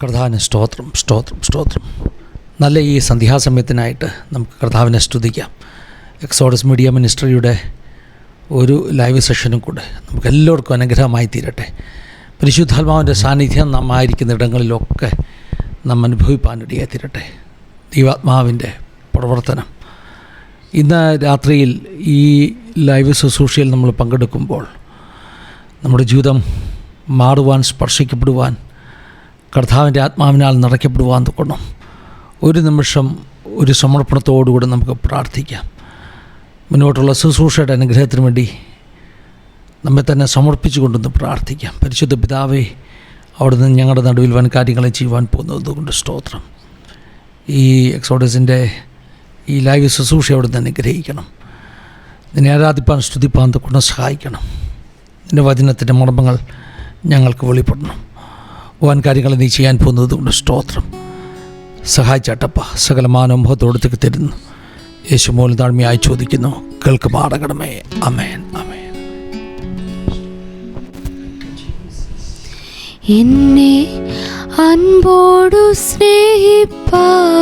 കർത്താവിന് സ്തോത്രം സ്തോത്രം സ്തോത്രം. നല്ല ഈ സന്ധ്യാസമയത്തിനായിട്ട് നമുക്ക് കർത്താവിനെ സ്തുതിക്കാം. എക്സോഡസ് മീഡിയ മിനിസ്ട്രിയുടെ ഒരു ലൈവ് സെഷനും കൂടെ നമുക്ക് എല്ലാവർക്കും അനുഗ്രഹമായി തീരട്ടെ. പരിശുദ്ധാത്മാവിൻ്റെ സാന്നിധ്യം നാം ആയിരിക്കുന്ന ഇടങ്ങളിലൊക്കെ നാം അനുഭവിപ്പാനിടയായി തീരട്ടെ. ദൈവാത്മാവിൻ്റെ പ്രവർത്തനം ഇന്ന് രാത്രിയിൽ ഈ ലൈവ് ശുശ്രൂഷയിൽ നമ്മൾ പങ്കെടുക്കുമ്പോൾ നമ്മുടെ ജീവിതം മാറുവാൻ, സ്പർശിക്കപ്പെടുവാൻ, കർത്താവിൻ്റെ ആത്മാവിനാൽ നിറയ്ക്കപ്പെടുവാൻ തൊക്കണം. ഒരു നിമിഷം ഒരു സമർപ്പണത്തോടുകൂടി നമുക്ക് പ്രാർത്ഥിക്കാം. മുന്നോട്ടുള്ള ശുശ്രൂഷയുടെ അനുഗ്രഹത്തിന് വേണ്ടി നമ്മെ തന്നെ സമർപ്പിച്ചു കൊണ്ടൊന്ന് പ്രാർത്ഥിക്കാം. പരിശുദ്ധ പിതാവേ, അവിടുന്ന് ഞങ്ങളുടെ നടുവിൽ വൻ കാര്യങ്ങളെ ചെയ്യുവാൻ പോകുന്നതുകൊണ്ട് സ്തോത്രം. ഈ എക്സോഡസിൻ്റെ ഈ ലൈവ് ശുശ്രൂഷ അവിടുന്ന് അനുഗ്രഹിക്കണം. നിന്നെ ആരാധിപ്പാൻ, സ്തുതിപ്പാൻ തൊകൊണ്ട് സഹായിക്കണം. നിൻ്റെ വചനത്തിൻ്റെ മർമ്മങ്ങൾ ഞങ്ങൾക്ക് വെളിപ്പെടണം. വൻ കാര്യങ്ങൾ നീ ചെയ്യാൻ പോകുന്നത് കൊണ്ട് സ്തോത്രം. സഹായിച്ചാട്ടപ്പ, സകലമാന മുഖത്തോടത്തേക്ക് തരുന്നു. യേശു മൂലം താഴ്മയായി ചോദിക്കുന്നു, കേൾക്കുമാറകണമേ. അമേൻ അമേൻ. എന്നെ അൻപോടു സ്നേഹിപ്പാൻ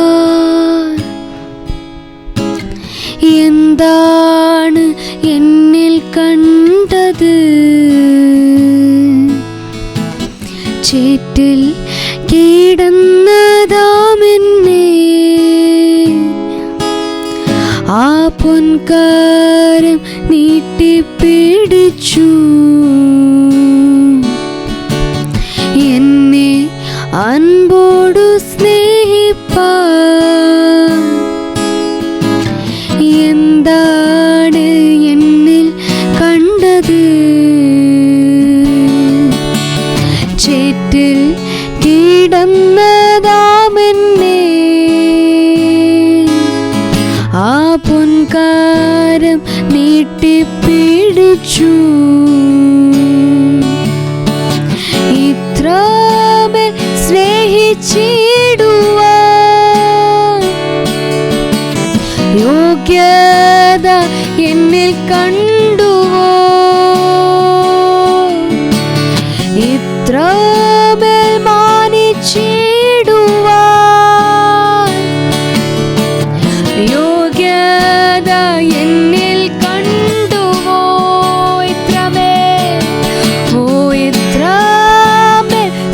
എന്താണ് എന്നിൽ കണ്ടത്? ചേറ്റിൽ കീടന്നതാമെന്നെ ആ പൊൻകാരം നീട്ടിപ്പിടിച്ചു. എന്നെ അൻപോടു സ്നേഹിപ്പാൻ എന്താണ് എന്നിൽ കണ്ടത്? ചേറ്റിൽ കീടന്നതാമെന്നെ ആ പൊൻകാരം നീട്ടിപ്പിടിച്ചു. ഇത്രമേൽ സ്നേഹിച്ചിടുവാൻ യോഗ്യത എന്നിൽ കണ്ടുവോ? ഇത്രമേൽ മാനിച്ചിടുവാൻ യോഗ്യത എന്നിൽ കണ്ടുവോ? ഇത്രമേൽ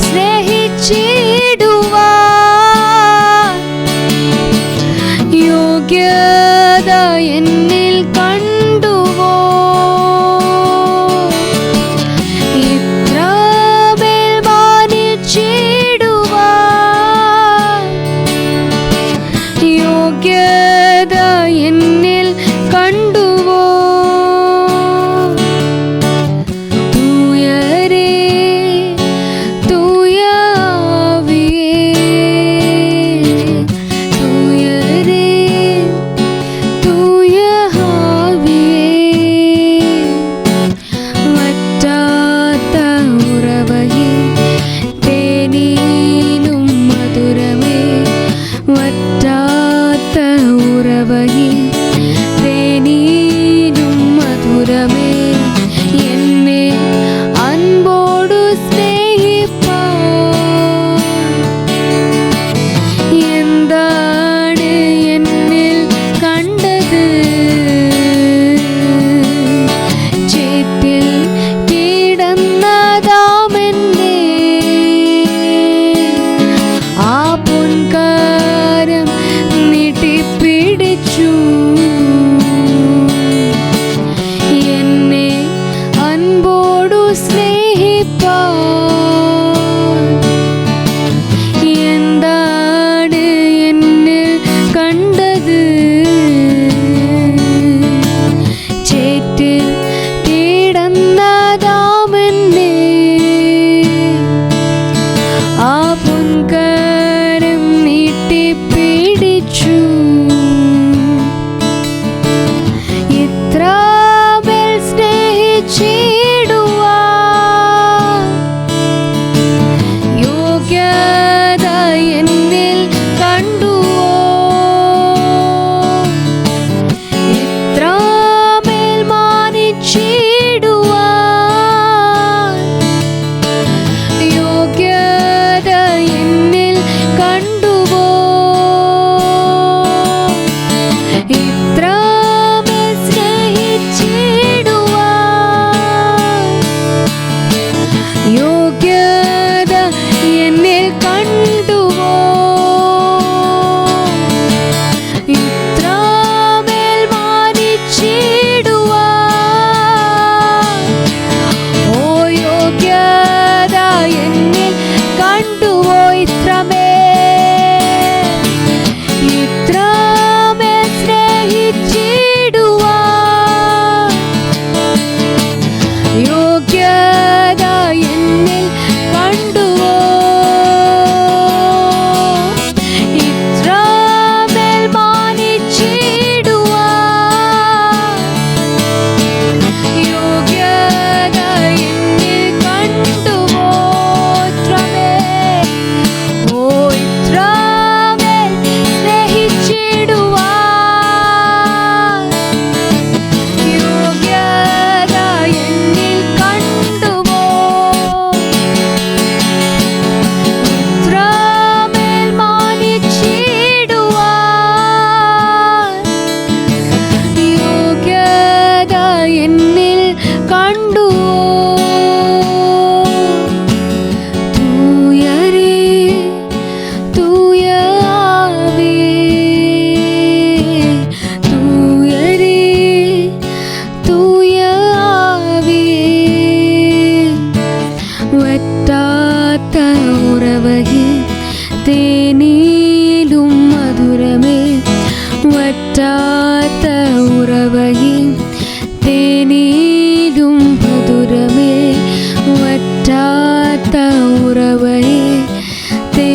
സ്നേഹിച്ചിടുവാൻ യോഗ്യത എന്നിൽ കണ്ടുവോ?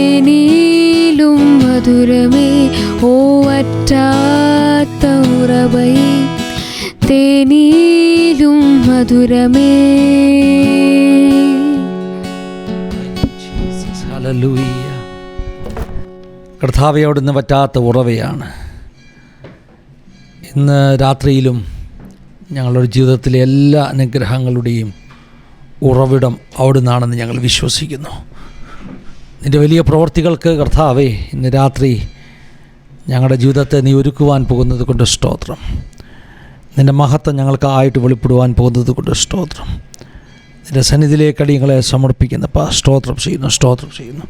തേനിലും മധുരമേ ഓ വറ്റാത്ത ഉറവേ തേനിലും മധുരമേ. ഹല്ലേലൂയ. കർത്താവേ, അവിടുന്ന് വറ്റാത്ത ഉറവയാണ്. ഇന്ന് രാത്രിയിലും ഞങ്ങളുടെ ജീവിതത്തിലെ എല്ലാ അനുഗ്രഹങ്ങളുടെയും ഉറവിടം അവിടുന്നാണെന്ന് ഞങ്ങൾ വിശ്വസിക്കുന്നു. നിൻ്റെ വലിയ പ്രവൃത്തികൾക്ക് കർത്താവേ, ഇന്ന് രാത്രി ഞങ്ങളുടെ ജീവിതത്തെ നീ ഒരുക്കുവാൻ പോകുന്നത് കൊണ്ട് സ്തോത്രം. നിൻ്റെ മഹത്വം ഞങ്ങൾക്കായിട്ട് വെളിപ്പെടുവാൻ പോകുന്നത് കൊണ്ട് സ്തോത്രം. നിൻ്റെ സന്നിധിയിലേക്ക് അടിയങ്ങളെ സമർപ്പിക്കുന്ന സ്തോത്രം ചെയ്യുന്നു.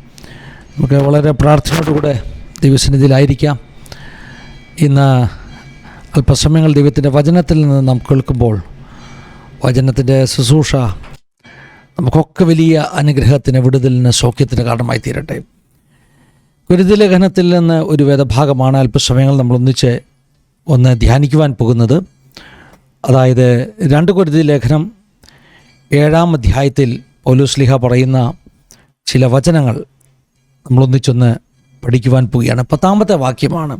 നമുക്ക് വളരെ പ്രാർത്ഥനയോടുകൂടെ ദൈവസന്നിധിയിലായിരിക്കാം. ഇന്ന് അല്പസമയങ്ങൾ ദൈവത്തിൻ്റെ വചനത്തിൽ നിന്ന് നാം കേൾക്കുമ്പോൾ വചനത്തിൻ്റെ ശുശ്രൂഷ നമുക്കൊക്കെ വലിയ അനുഗ്രഹത്തിന്, വിടുതലിന്, സൗഖ്യത്തിന് കാരണമായി തീരട്ടെ. കൊരിന്ത്യർ ലേഖനത്തിൽ നിന്ന് ഒരു വേദഭാഗമാണ് അല്പസമയങ്ങൾ നമ്മൾ ഒന്ന് ധ്യാനിക്കുവാൻ പോകുന്നത്. അതായത് 2 കൊരിന്ത്യർ ലേഖനം 7-ാം അധ്യായത്തിൽ പൗലോസ് പറയുന്ന ചില വചനങ്ങൾ നമ്മളൊന്നിച്ചൊന്ന് പഠിക്കുവാൻ പോവുകയാണ്. 10-ാമത്തെ വാക്യമാണ്.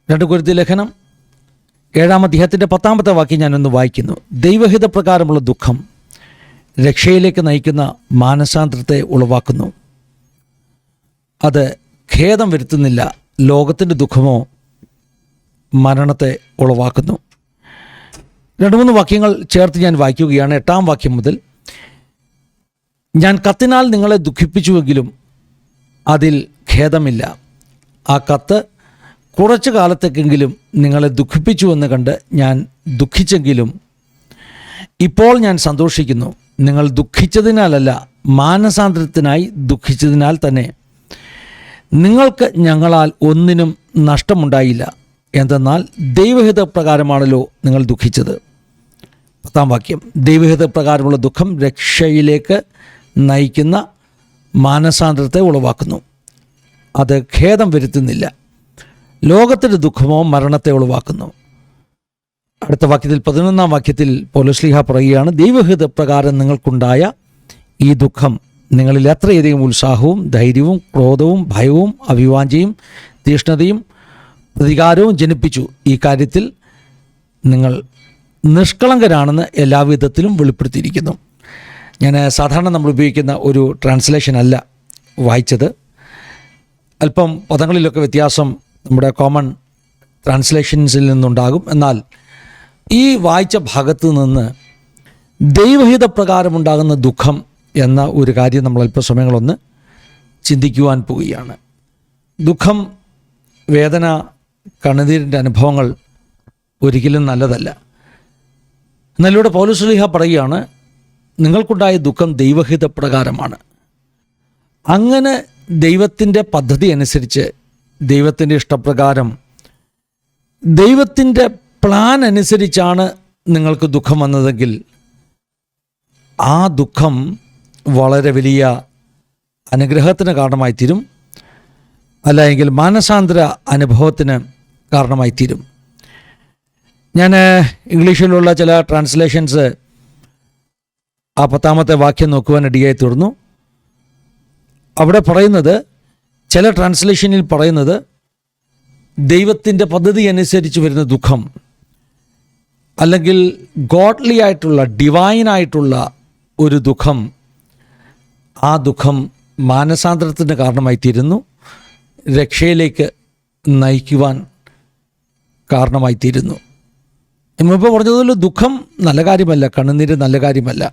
2 കൊരിന്ത്യർ ലേഖനം 7-ാം അധ്യായത്തിൻ്റെ 10-ാമത്തെ വാക്യം ഞാനൊന്ന് വായിക്കുന്നു. ദൈവഹിത പ്രകാരമുള്ള ദുഃഖം രക്ഷയിലേക്ക് നയിക്കുന്ന മാനസാന്തരത്തെ ഉളവാക്കുന്നു. അത് ഖേദം വരുത്തുന്നില്ല. ലോകത്തിൻ്റെ ദുഃഖമോ മരണത്തെ ഉളവാക്കുന്നു. 2-3 വാക്യങ്ങൾ ചേർത്ത് ഞാൻ വായിക്കുകയാണ്. 8-ാം വാക്യം മുതൽ. ഞാൻ കത്തിനാൽ നിങ്ങളെ ദുഃഖിപ്പിച്ചുവെങ്കിലും അതിൽ ഖേദമില്ല. ആ കത്ത് കുറച്ചു കാലത്തേക്കെങ്കിലും നിങ്ങളെ ദുഃഖിപ്പിച്ചുവെന്ന് കണ്ട് ഞാൻ ദുഃഖിച്ചെങ്കിലും ഇപ്പോൾ ഞാൻ സന്തോഷിക്കുന്നു. നിങ്ങൾ ദുഃഖിച്ചതിനാലല്ല, മാനസാന്തരത്തിനായി ദുഃഖിച്ചതിനാൽ തന്നെ. നിങ്ങൾക്ക് ഞങ്ങളാൽ ഒന്നിനും നഷ്ടമുണ്ടായില്ല. എന്തെന്നാൽ ദൈവഹിത പ്രകാരമാണല്ലോ നിങ്ങൾ ദുഃഖിച്ചത്. 10-ാം വാക്യം. ദൈവഹിത പ്രകാരമുള്ള ദുഃഖം രക്ഷയിലേക്ക് നയിക്കുന്ന മാനസാന്തരത്തെ ഉളവാക്കുന്നു. അത് ഖേദം വരുത്തുന്നില്ല. ലോകത്തിൻ്റെ ദുഃഖമോ മരണത്തെ ഉളവാക്കുന്നു. അടുത്ത വാക്യത്തിൽ 11-ാം വാക്യത്തിൽ പൗലോസ് പറയുകയാണ്, ദൈവഹിത പ്രകാരം നിങ്ങൾക്കുണ്ടായ ഈ ദുഃഖം നിങ്ങളിൽ എത്രയധികം ഉത്സാഹവും ധൈര്യവും ക്രോധവും ഭയവും അഭിവാഞ്ചയും തീഷ്ണതയും പ്രതികാരവും ജനിപ്പിച്ചു. ഈ കാര്യത്തിൽ നിങ്ങൾ നിഷ്കളങ്കരാണെന്ന് എല്ലാവിധത്തിലും വെളിപ്പെടുത്തിയിരിക്കുന്നു. ഞാൻ സാധാരണ നമ്മൾ ഉപയോഗിക്കുന്ന ഒരു ട്രാൻസ്ലേഷൻ അല്ല വായിച്ചത്. അല്പം പദങ്ങളിലൊക്കെ വ്യത്യാസം നമ്മുടെ കോമൺ ട്രാൻസ്ലേഷൻസിൽ നിന്നുണ്ടാകും. എന്നാൽ ഈ വായിച്ച ഭാഗത്ത് നിന്ന് ദൈവഹിത പ്രകാരമുണ്ടാകുന്ന ദുഃഖം എന്ന ഒരു കാര്യം നമ്മൾ അല്പസമയങ്ങളൊന്ന് ചിന്തിക്കുവാൻ പോവുകയാണ്. ദുഃഖം, വേദന, കണ്ണുനീരിൻ്റെ അനുഭവങ്ങൾ ഒരിക്കലും നല്ലതല്ല. എന്നാൽ ഇവിടെ പൗലോസ് പറയുകയാണ്, നിങ്ങൾക്കുണ്ടായ ദുഃഖം ദൈവഹിത പ്രകാരമാണ്. അങ്ങനെ ദൈവത്തിൻ്റെ പദ്ധതി അനുസരിച്ച്, ദൈവത്തിൻ്റെ ഇഷ്ടപ്രകാരം, ദൈവത്തിൻ്റെ പ്ലാൻ അനുസരിച്ചാണ് നിങ്ങൾക്ക് ദുഃഖം വന്നതെങ്കിൽ ആ ദുഃഖം വളരെ വലിയ അനുഗ്രഹത്തിന് കാരണമായിത്തീരും. അല്ലെങ്കിൽ മാനസാന്തര അനുഭവത്തിന് കാരണമായിത്തീരും. ഞാൻ ഇംഗ്ലീഷിലുള്ള ചില ട്രാൻസ്ലേഷൻസ് ആ 10-ാമത്തെ വാക്യം നോക്കുവാനിടയായി തീർന്നു. അവിടെ പറയുന്നത്, ചില ട്രാൻസ്ലേഷനിൽ പറയുന്നത് ദൈവത്തിൻ്റെ പദ്ധതി അനുസരിച്ച് വരുന്ന ദുഃഖം, അല്ലെങ്കിൽ ഗോഡ്ലി ആയിട്ടുള്ള, ഡിവൈനായിട്ടുള്ള ഒരു ദുഃഖം, ആ ദുഃഖം മാനസാന്തരത്തിന് കാരണമായിത്തീരുന്നു, രക്ഷയിലേക്ക് നയിക്കുവാൻ കാരണമായിത്തീരുന്നു. മുമ്പ് പറഞ്ഞതുപോലെ ദുഃഖം നല്ല കാര്യമല്ല, കണ്ണുനീര് നല്ല കാര്യമല്ല.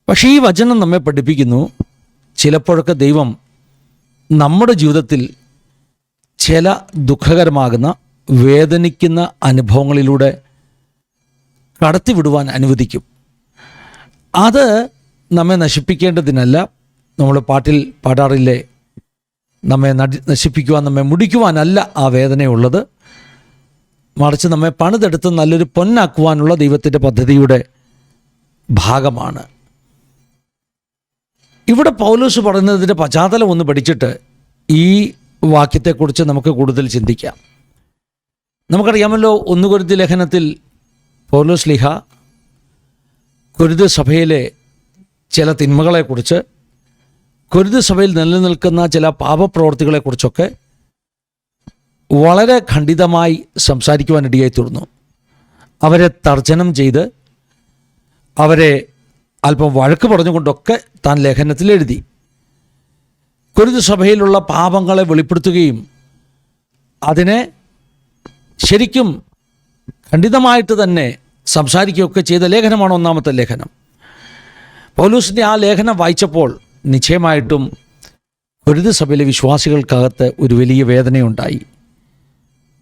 പക്ഷേ ഈ വചനം നമ്മെ പഠിപ്പിക്കുന്നു, ചിലപ്പോഴൊക്കെ ദൈവം നമ്മുടെ ജീവിതത്തിൽ ചില ദുഃഖകരമാകുന്ന, വേദനിക്കുന്ന അനുഭവങ്ങളിലൂടെ കടത്തിവിടുവാൻ അനുവദിക്കും. അത് നമ്മെ നശിപ്പിക്കേണ്ടതിനല്ല. നമ്മൾ പാട്ടിൽ പാടാറില്ലേ, നമ്മെ നശിപ്പിക്കുവാൻ, നമ്മെ മുടിക്കുവാനല്ല ആ വേദനയുള്ളത്, മറിച്ച് നമ്മെ പണിതെടുത്ത് നല്ലൊരു പൊന്നാക്കുവാനുള്ള ദൈവത്തിൻ്റെ പദ്ധതിയുടെ ഭാഗമാണ്. ഇവിടെ പൗലോസ് പറയുന്നതിൻ്റെ പശ്ചാത്തലം ഒന്ന് പഠിച്ചിട്ട് ഈ വാക്യത്തെക്കുറിച്ച് നമുക്ക് കൂടുതൽ ചിന്തിക്കാം. നമുക്കറിയാമല്ലോ, 1 കൊരിന്ത്യർ ലേഖനത്തിൽ പൗലോസ് കൊരിന്ത്യർ സഭയിലെ ചില തിന്മകളെക്കുറിച്ച്, കൊരിന്ത് സഭയിൽ നിലനിൽക്കുന്ന ചില പാപപ്രവർത്തികളെക്കുറിച്ചൊക്കെ വളരെ ഖണ്ഡിതമായി സംസാരിക്കുവാനിടയായി തീർന്നു. അവരെ തർജ്ജനം ചെയ്ത് അവരെ അല്പം വഴക്ക് പറഞ്ഞുകൊണ്ടൊക്കെ താൻ ലേഖനത്തിൽ എഴുതി. കൊരിന്ത് സഭയിലുള്ള പാപങ്ങളെ വെളിപ്പെടുത്തുകയും അതിനെ ശരിക്കും ഖണ്ഡിതമായിട്ട് തന്നെ സംസാരിക്കുകയൊക്കെ ചെയ്ത ലേഖനമാണ് ഒന്നാമത്തെ ലേഖനം. പൗലോസിൻ്റെ ആ ലേഖനം വായിച്ചപ്പോൾ നിശ്ചയമായിട്ടും കൊരിന്ത് സഭയിലെ വിശ്വാസികൾക്കകത്ത് ഒരു വലിയ വേദനയുണ്ടായി.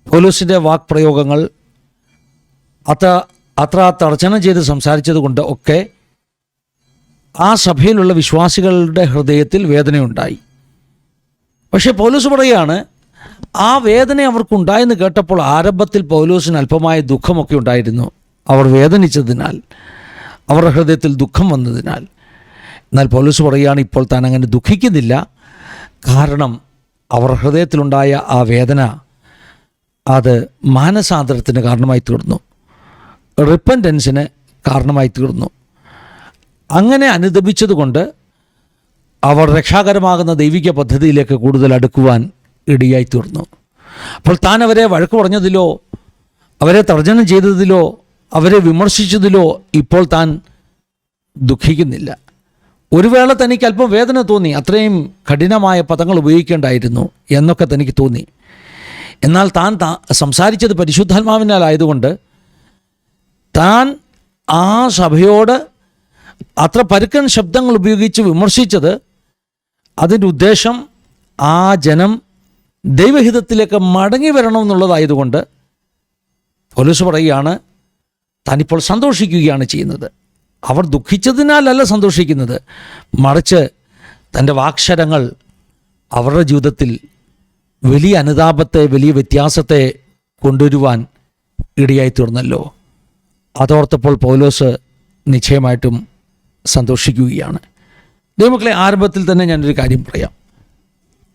പൗലോസിൻ്റെ വാക്പ്രയോഗങ്ങൾ അത്ര തർജ്ജനം ചെയ്ത് സംസാരിച്ചതുകൊണ്ട് ഒക്കെ ആ സഭയിലുള്ള വിശ്വാസികളുടെ ഹൃദയത്തിൽ വേദനയുണ്ടായി. പക്ഷേ പൗലോസ് പറയുകയാണ്, ആ വേദന അവർക്കുണ്ടായെന്ന് കേട്ടപ്പോൾ ആരംഭത്തിൽ പൗലോസിന് അല്പമായ ദുഃഖമൊക്കെ ഉണ്ടായിരുന്നു. അവർ വേദനിച്ചതിനാൽ, അവരുടെ ഹൃദയത്തിൽ ദുഃഖം വന്നതിനാൽ. എന്നാൽ പൗലോസ് പറയുകയാണ്, ഇപ്പോൾ താൻ അങ്ങനെ ദുഃഖിക്കുന്നില്ല. കാരണം അവർ ഹൃദയത്തിലുണ്ടായ ആ വേദന അത് മാനസാന്തരത്തിന് കാരണമായി തീർന്നു, റിപ്പൻറ്റൻസിന് കാരണമായി തീർന്നു. അങ്ങനെ അനുദപിച്ചതുകൊണ്ട് അവർ രക്ഷാകരമാകുന്ന ദൈവിക പദ്ധതിയിലേക്ക് കൂടുതൽ അടുക്കുവാൻ ഇടയായി തീർന്നു. അപ്പോൾ താൻ അവരെ വഴക്ക് പറഞ്ഞതിലോ അവരെ തർജ്ജനം ചെയ്തതിലോ അവരെ വിമർശിച്ചതിലോ ഇപ്പോൾ താൻ ദുഃഖിക്കുന്നില്ല. ഒരു വേള തനിക്ക് അല്പം വേദന തോന്നി, അത്രയും കഠിനമായ പദങ്ങൾ ഉപയോഗിക്കേണ്ടായിരുന്നു എന്നൊക്കെ തനിക്ക് തോന്നി. എന്നാൽ താൻ സംസാരിച്ചത് പരിശുദ്ധാത്മാവിനാലായതുകൊണ്ട് താൻ ആ സഭയോട് അത്ര പരുക്കൻ ശബ്ദങ്ങൾ ഉപയോഗിച്ച് വിമർശിച്ചത് അതിൻ്റെ ഉദ്ദേശം ആ ജനം ദൈവഹിതത്തിലേക്ക് മടങ്ങി വരണമെന്നുള്ളതായതുകൊണ്ട് പൗലോസ് പറയുകയാണ്, താനിപ്പോൾ സന്തോഷിക്കുകയാണ് ചെയ്യുന്നത്. അവർ ദുഃഖിച്ചതിനാലല്ല സന്തോഷിക്കുന്നത്, മറിച്ച് തൻ്റെ വാക്ശരങ്ങൾ അവരുടെ ജീവിതത്തിൽ വലിയ അനുതാപത്തെ, വലിയ വ്യത്യാസത്തെ കൊണ്ടുവരുവാൻ ഇടയായി തീർന്നല്ലോ. അതോർത്തപ്പോൾ പൗലോസ് നിശ്ചയമായിട്ടും സന്തോഷിക്കുകയാണ്. ദൈവമക്കളെ, ആരംഭത്തിൽ തന്നെ ഞാനൊരു കാര്യം പറയാം.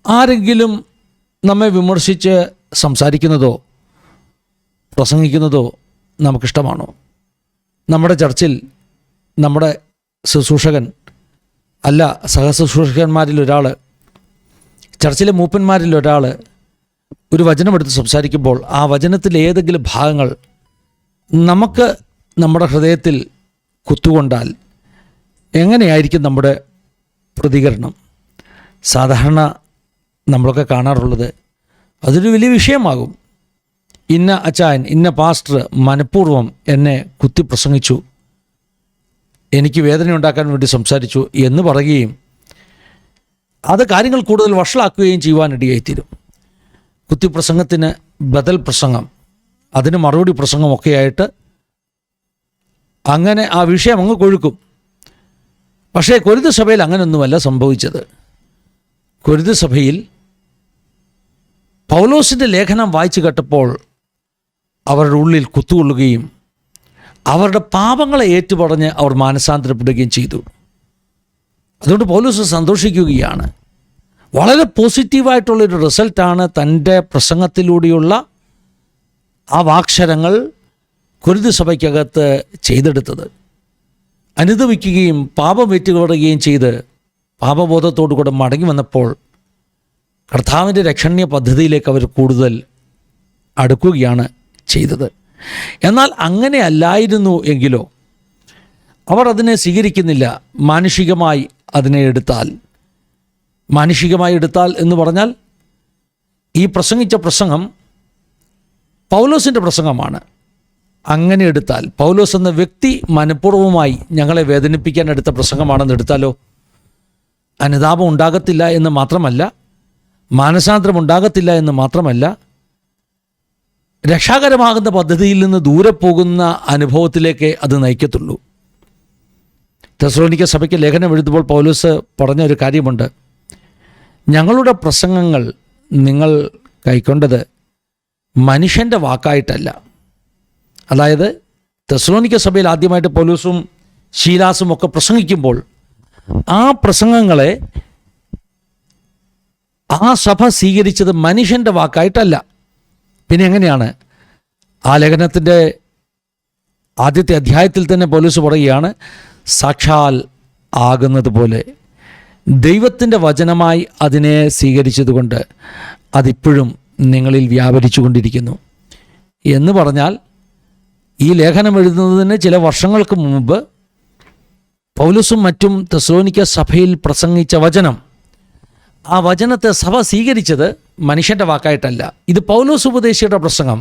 ആരെങ്കിലും നമ്മെ വിമർശിച്ച് സംസാരിക്കുന്നതോ പ്രസംഗിക്കുന്നതോ നമുക്കിഷ്ടമാണോ? നമ്മുടെ ചർച്ചിൽ നമ്മുടെ ശുശ്രൂഷകൻ അല്ല, സഹശുശ്രൂഷകന്മാരിൽ ഒരാൾ, ചർച്ചിലെ മൂപ്പന്മാരിൽ ഒരാൾ ഒരു വചനമെടുത്ത് സംസാരിക്കുമ്പോൾ ആ വചനത്തിലെ ഏതെങ്കിലും ഭാഗങ്ങൾ നമുക്ക് നമ്മുടെ ഹൃദയത്തിൽ കുത്തുകൊണ്ടാൽ എങ്ങനെയായിരിക്കും നമ്മുടെ പ്രതികരണം? സാധാരണ നമ്മളൊക്കെ കാണാറുള്ളത് അതൊരു വലിയ വിഷയമാകും. ഇന്ന അച്ചായൻ, ഇന്ന പാസ്റ്റർ മനഃപൂർവ്വം എന്നെ കുത്തി പ്രസംഗിച്ചു, എനിക്ക് വേദന ഉണ്ടാക്കാൻ വേണ്ടി സംസാരിച്ചു എന്ന് പറയുകയും അത് കാര്യങ്ങൾ കൂടുതൽ വഷളാക്കുകയും ചെയ്യുവാനിടയായിത്തീരും. കുത്തിപ്രസംഗത്തിന് ബദൽ പ്രസംഗം, അതിന് മറുപടി പ്രസംഗമൊക്കെയായിട്ട് അങ്ങനെ ആ വിഷയം അങ്ങ് കൊഴുക്കും. പക്ഷേ കൊരിന്ത് സഭയിൽ അങ്ങനെയൊന്നുമല്ല സംഭവിച്ചത്. കൊരിന്ത് സഭയിൽ പൗലോസിൻ്റെ ലേഖനം വായിച്ചു കേട്ടപ്പോൾ അവരുടെ ഉള്ളിൽ കുത്തുകൊള്ളുകയും അവരുടെ പാപങ്ങളെ ഏറ്റുപറഞ്ഞ് അവർ മാനസാന്തരപ്പെടുകയും ചെയ്തു. അതുകൊണ്ട് പൗലോസ് സന്തോഷിക്കുകയാണ്. വളരെ പോസിറ്റീവായിട്ടുള്ളൊരു റിസൾട്ടാണ് തൻ്റെ പ്രസംഗത്തിലൂടെയുള്ള ആ വാക്ശരങ്ങൾ കൊരിന്ത് സഭയ്ക്കകത്ത് ചെയ്തെടുത്തത്. അനുദപിക്കുകയും പാപം ഏറ്റുപറയുകയും ചെയ്ത് പാപബോധത്തോടുകൂടെ മടങ്ങി വന്നപ്പോൾ കർത്താവിൻ്റെ രക്ഷണീയ പദ്ധതിയിലേക്ക് അവർ കൂടുതൽ അടുക്കുകയാണ് ചെയ്തത്. എന്നാൽ അങ്ങനെ അല്ലായിരുന്നു എങ്കിലോ അവർ അതിനെ സ്വീകരിക്കുന്നില്ല. മാനുഷികമായി അതിനെ എടുത്താൽ എന്ന് പറഞ്ഞാൽ ഈ പ്രസംഗിച്ച പ്രസംഗം പൗലോസിൻ്റെ പ്രസംഗമാണ്. അങ്ങനെ എടുത്താൽ പൗലോസ് എന്ന വ്യക്തി മനഃപൂർവ്വമായി ഞങ്ങളെ വേദനിപ്പിക്കാൻ എടുത്ത പ്രസംഗമാണെന്ന് എടുത്താലോ, അനുതാപം ഉണ്ടാകത്തില്ല എന്ന് മാത്രമല്ല, മാനസാന്തരം ഉണ്ടാകത്തില്ല എന്ന് മാത്രമല്ല, രക്ഷാകരമാകുന്ന പദ്ധതിയിൽ നിന്ന് ദൂരെ പോകുന്ന അനുഭവത്തിലേക്ക് അത് നയിക്കത്തുള്ളൂ. തെസ്സലോനിക്ക സഭയ്ക്ക് ലേഖനം എഴുതുമ്പോൾ പൗലോസ് പറഞ്ഞ ഒരു കാര്യമുണ്ട്. ഞങ്ങളുടെ പ്രസംഗങ്ങൾ നിങ്ങൾ കൈക്കൊണ്ടത് മനുഷ്യൻ്റെ വാക്കായിട്ടല്ല. അതായത് തെസ്സലോനിക്ക സഭയിൽ ആദ്യമായിട്ട് പൗലോസും ശീലാസും ഒക്കെ പ്രസംഗിക്കുമ്പോൾ ആ പ്രസംഗങ്ങളെ ആ സഭ സ്വീകരിച്ചത് മനുഷ്യൻ്റെ വാക്കായിട്ടല്ല. പിന്നെ എങ്ങനെയാണ്? ആ ലേഖനത്തിൻ്റെ ആദ്യത്തെ അധ്യായത്തിൽ തന്നെ പൗലോസ് പറയുകയാണ്, സാക്ഷാൽ ആകുന്നത് പോലെ ദൈവത്തിൻ്റെ വചനമായി അതിനെ സ്വീകരിച്ചതുകൊണ്ട് അതിപ്പോഴും നിങ്ങളിൽ വ്യാപരിച്ചു കൊണ്ടിരിക്കുന്നു. എന്ന് പറഞ്ഞാൽ ഈ ലേഖനം എഴുതുന്നതിന് ചില വർഷങ്ങൾക്ക് മുമ്പ് പൗലോസും മറ്റും തെസ്സലോനിക്ക സഭയിൽ പ്രസംഗിച്ച വചനം, ആ വചനത്തെ സഭ സ്വീകരിച്ചത് മനുഷ്യൻ്റെ വാക്കായിട്ടല്ല. ഇത് പൗലോസ് ഉപദേശിയുടെ പ്രസംഗം,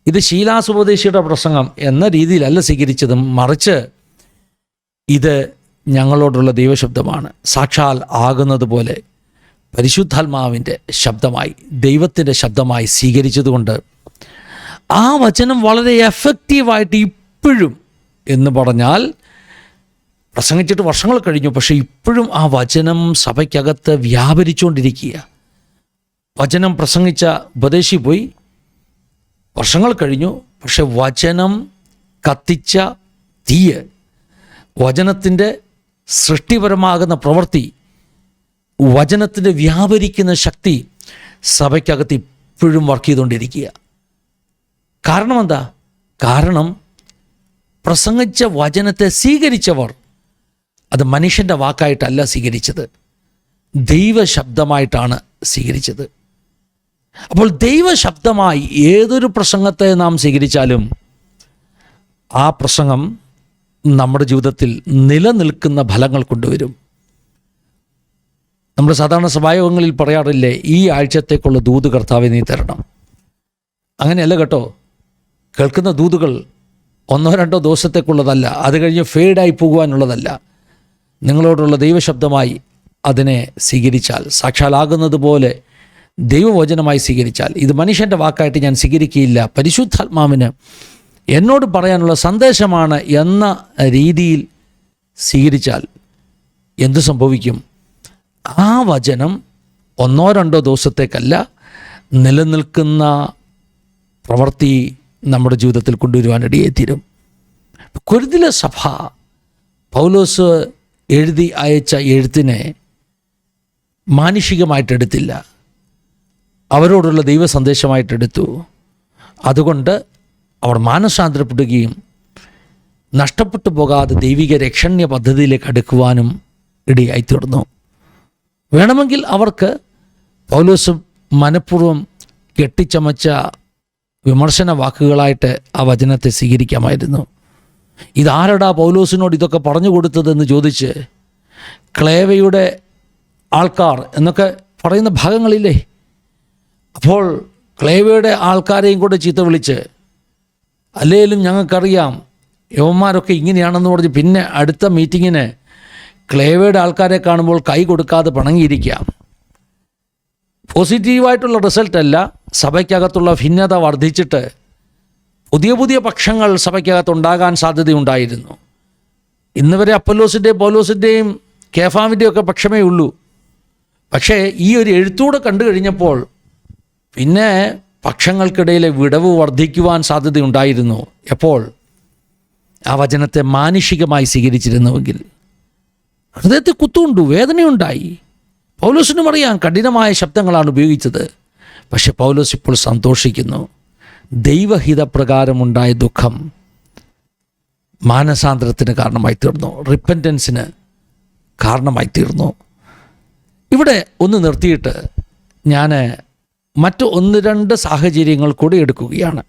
ഇത് ശീലാസ് ഉപദേശിയുടെ പ്രസംഗം എന്ന രീതിയിലല്ല സ്വീകരിച്ചതും, മറിച്ച് ഇത് ഞങ്ങളോടുള്ള ദൈവശബ്ദമാണ്. സാക്ഷാൽ ആകുന്നത് പോലെ പരിശുദ്ധാത്മാവിൻ്റെ ശബ്ദമായി, ദൈവത്തിൻ്റെ ശബ്ദമായി സ്വീകരിച്ചതുകൊണ്ട് ആ വചനം വളരെ എഫക്റ്റീവായിട്ട് ഇപ്പോഴും, എന്ന് പറഞ്ഞാൽ പ്രസംഗിച്ചിട്ട് വർഷങ്ങൾ കഴിഞ്ഞു, പക്ഷേ ഇപ്പോഴും ആ വചനം സഭയ്ക്കകത്ത് വ്യാപരിച്ചുകൊണ്ടിരിക്കുക. വചനം പ്രസംഗിച്ച ഉപദേശി പോയി, വർഷങ്ങൾ കഴിഞ്ഞു, പക്ഷെ വചനം കത്തിച്ച തീയ്, വചനത്തിൻ്റെ സൃഷ്ടിപരമാകുന്ന പ്രവൃത്തി, വചനത്തിൻ്റെ വ്യാപരിക്കുന്ന ശക്തി സഭയ്ക്കകത്ത് ഇപ്പോഴും വർക്ക് ചെയ്തുകൊണ്ടിരിക്കുക. കാരണം എന്താ? കാരണം പ്രസംഗിച്ച വചനത്തെ സ്വീകരിച്ചവർ അത് മനുഷ്യൻ്റെ വാക്കായിട്ടല്ല സ്വീകരിച്ചത്, ദൈവശബ്ദമായിട്ടാണ് സ്വീകരിച്ചത്. അപ്പോൾ ദൈവശബ്ദമായി ഏതൊരു പ്രസംഗത്തെ നാം സ്വീകരിച്ചാലും ആ പ്രസംഗം നമ്മുടെ ജീവിതത്തിൽ നിലനിൽക്കുന്ന ഫലങ്ങൾ കൊണ്ടുവരും. നമ്മൾ സാധാരണ സഭായോഗങ്ങളിൽ പറയാറില്ലേ, ഈ ആഴ്ചത്തേക്കുള്ള ദൂത് കർത്താവെ നീ തരണം. അങ്ങനെയല്ല കേട്ടോ. കേൾക്കുന്ന ദൂതുകൾ 1-2 ദിവസത്തേക്കുള്ളതല്ല, അത് കഴിഞ്ഞ് ഫെയ്ഡായി പോകുവാനുള്ളതല്ല. നിങ്ങളോടുള്ള ദൈവശബ്ദമായി അതിനെ സ്വീകരിച്ചാൽ, സാക്ഷാലാകുന്നത് പോലെ ദൈവവചനമായി സ്വീകരിച്ചാൽ, ഇത് മനുഷ്യൻ്റെ വാക്കായിട്ട് ഞാൻ സ്വീകരിക്കുകയില്ല, പരിശുദ്ധാത്മാവിന് എന്നോട് പറയാനുള്ള സന്ദേശമാണ് എന്ന രീതിയിൽ സ്വീകരിച്ചാൽ എന്തു സംഭവിക്കും? ആ വചനം 1-2 ദിവസത്തേക്കല്ല, നിലനിൽക്കുന്ന പ്രവൃത്തി നമ്മുടെ ജീവിതത്തിൽ കൊണ്ടുവരുവാനിടയായി തീരും. കൊരിന്തിലെ സഭ പൗലോസ് എഴുതി അയച്ച എഴുത്തിനെ മാനുഷികമായിട്ടെടുത്തില്ല, അവരോടുള്ള ദൈവ സന്ദേശമായിട്ടെടുത്തു. അതുകൊണ്ട് അവർ മാനസാന്തരപ്പെടുകയും നഷ്ടപ്പെട്ടു പോകാതെ ദൈവിക രക്ഷണ്യ പദ്ധതിയിലേക്ക് അടുക്കുവാനും ഇടയായിത്തീർന്നു. വേണമെങ്കിൽ അവർക്ക് പൗലോസ് മനഃപൂർവ്വം കെട്ടിച്ചമച്ച വിമർശന വാക്കുകളായിട്ട് ആ വചനത്തെ സ്വീകരിക്കാമായിരുന്നു. ഇതാരടാ പൗലോസിനോട് ഇതൊക്കെ പറഞ്ഞു കൊടുത്തതെന്ന് ചോദിച്ച് ക്ലേവയുടെ ആൾക്കാർ എന്നൊക്കെ പറയുന്ന ഭാഗങ്ങളില്ലേ, അപ്പോൾ ക്ലേവയുടെ ആൾക്കാരെയും കൂടെ ചീത്ത വിളിച്ച്, അല്ലേലും ഞങ്ങൾക്കറിയാം യവന്മാരൊക്കെ ഇങ്ങനെയാണെന്ന് പറഞ്ഞ് പിന്നെ അടുത്ത മീറ്റിങ്ങിന് ക്ലേവയുടെ ആൾക്കാരെ കാണുമ്പോൾ കൈ കൊടുക്കാതെ പിണങ്ങിയിരിക്കാം. പോസിറ്റീവായിട്ടുള്ള റിസൾട്ടല്ല, സഭയ്ക്കകത്തുള്ള ഭിന്നത വർദ്ധിച്ചിട്ട് പുതിയ പുതിയ പക്ഷങ്ങൾ സഭയ്ക്കകത്തുണ്ടാകാൻ സാധ്യതയുണ്ടായിരുന്നു. ഇന്ന് വരെ അപ്പൊല്ലോസിൻ്റെയും പൗലോസിൻ്റെയും കേഫാവിൻ്റെയും ഒക്കെ പക്ഷമേ ഉള്ളൂ. പക്ഷേ ഈ ഒരു എഴുത്തൂടെ കണ്ടു കഴിഞ്ഞപ്പോൾ പിന്നെ പക്ഷങ്ങൾക്കിടയിലെ വിടവ് വർദ്ധിക്കുവാൻ സാധ്യതയുണ്ടായിരുന്നു. എപ്പോൾ ആ വചനത്തെ മാനുഷികമായി സ്വീകരിച്ചിരുന്നുവെങ്കിൽ ഹൃദയത്തെ കുത്തുകൊണ്ടു, വേദനയുണ്ടായി. പൗലോസിനും അറിയാം കഠിനമായ ശബ്ദങ്ങളാണ് ഉപയോഗിച്ചത്. പക്ഷെ പൗലോസ് ഇപ്പോൾ സന്തോഷിക്കുന്നു. ദൈവഹിതപ്രകാരമുണ്ടായ ദുഃഖം മാനസാന്തരത്തിന് കാരണമായി തീർന്നു, റിപ്പൻറ്റൻസിന് കാരണമായി തീർന്നു. ഇവിടെ ഒന്ന് നിർത്തിയിട്ട് ഞാൻ മറ്റ് 1-2 സാഹചര്യങ്ങൾ കൂടി എടുക്കുകയാണ്.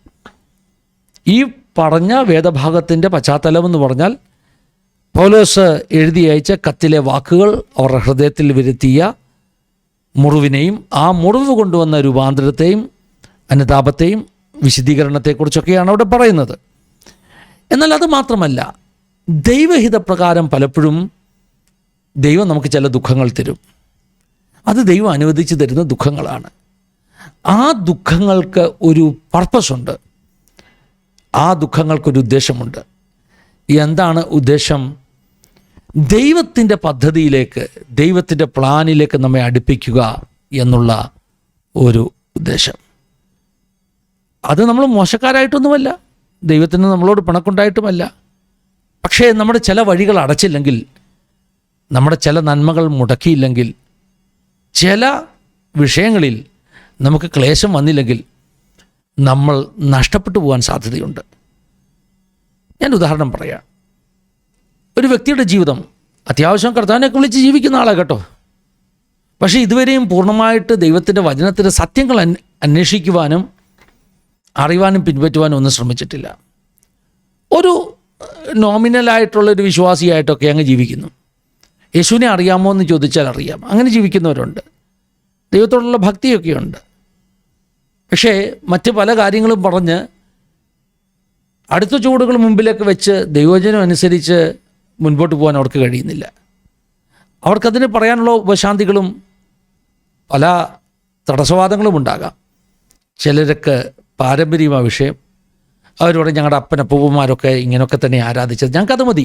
ഈ പറഞ്ഞ വേദഭാഗത്തിൻ്റെ പശ്ചാത്തലമെന്ന് പറഞ്ഞാൽ പൗലോസ് എഴുതി അയച്ച കത്തിലെ വാക്കുകൾ അവരുടെ ഹൃദയത്തിൽ വരുത്തിയ മുറിവിനെയും ആ മുറിവ് കൊണ്ടുവന്ന രൂപാന്തരത്തെയും അനുതാപത്തെയും വിശദീകരണത്തെക്കുറിച്ചൊക്കെയാണ് അവിടെ പറയുന്നത്. എന്നാൽ അത് മാത്രമല്ല, ദൈവഹിതപ്രകാരം പലപ്പോഴും ദൈവം നമുക്ക് ചില ദുഃഖങ്ങൾ തരും. അത് ദൈവം അനുവദിച്ച് തരുന്ന ദുഃഖങ്ങളാണ്. ആ ദുഃഖങ്ങൾക്ക് ഒരു പർപ്പസുണ്ട്, ആ ദുഃഖങ്ങൾക്കൊരു ഉദ്ദേശമുണ്ട്. എന്താണ് ഉദ്ദേശം? ദൈവത്തിൻ്റെ പദ്ധതിയിലേക്ക്, ദൈവത്തിൻ്റെ പ്ലാനിലേക്ക് നമ്മെ അടുപ്പിക്കുക എന്നുള്ള ഒരു ഉദ്ദേശം. അത് നമ്മൾ മോശക്കാരായിട്ടൊന്നുമല്ല, ദൈവത്തിന് നമ്മളോട് പിണക്കുണ്ടായിട്ടുമല്ല. പക്ഷേ നമ്മുടെ ചില വഴികൾ അടച്ചില്ലെങ്കിൽ, നമ്മുടെ ചില നന്മകൾ മുടക്കിയില്ലെങ്കിൽ, ചില വിഷയങ്ങളിൽ നമുക്ക് ക്ലേശം വന്നില്ലെങ്കിൽ നമ്മൾ നഷ്ടപ്പെട്ടു പോകാൻ സാധ്യതയുണ്ട്. ഞാൻ ഉദാഹരണം പറയാം. ഒരു വ്യക്തിയുടെ ജീവിതം അത്യാവശ്യം കർത്താവിനെയൊക്കെ വിളിച്ച് ജീവിക്കുന്ന ആളാണ് കേട്ടോ. പക്ഷേ ഇതുവരെയും പൂർണ്ണമായിട്ട് ദൈവത്തിൻ്റെ വചനത്തിൻ്റെ സത്യങ്ങൾ അന്വേഷിക്കുവാനും അറിയുവാനും പിൻപറ്റുവാനും ഒന്നും ശ്രമിച്ചിട്ടില്ല. ഒരു നോമിനലായിട്ടുള്ളൊരു വിശ്വാസിയായിട്ടൊക്കെ അങ്ങ് ജീവിക്കുന്നു. യേശുവിനെ അറിയാമോ എന്ന് ചോദിച്ചാൽ അറിയാം, അങ്ങനെ ജീവിക്കുന്നവരുണ്ട്. ദൈവത്തോടുള്ള ഭക്തിയൊക്കെയുണ്ട്. പക്ഷേ മറ്റ് പല കാര്യങ്ങളും പറഞ്ഞ് അടുത്ത ചുവടുകൾ മുമ്പിലേക്ക് വെച്ച് ദൈവവചനം അനുസരിച്ച് മുൻപോട്ട് പോകാൻ അവർക്ക് കഴിയുന്നില്ല. അവർക്കതിന് പറയാനുള്ള ഉപശാന്തികളും പല തടസ്സവാദങ്ങളും ഉണ്ടാകാം. ചിലർക്ക് പാരമ്പര്യമായ വിഷയം, അവർ പറയും ഞങ്ങളുടെ അപ്പനപ്പൂപ്പന്മാരൊക്കെ ഇങ്ങനെയൊക്കെ തന്നെ ആരാധിച്ചത്, ഞങ്ങൾക്കത് മതി.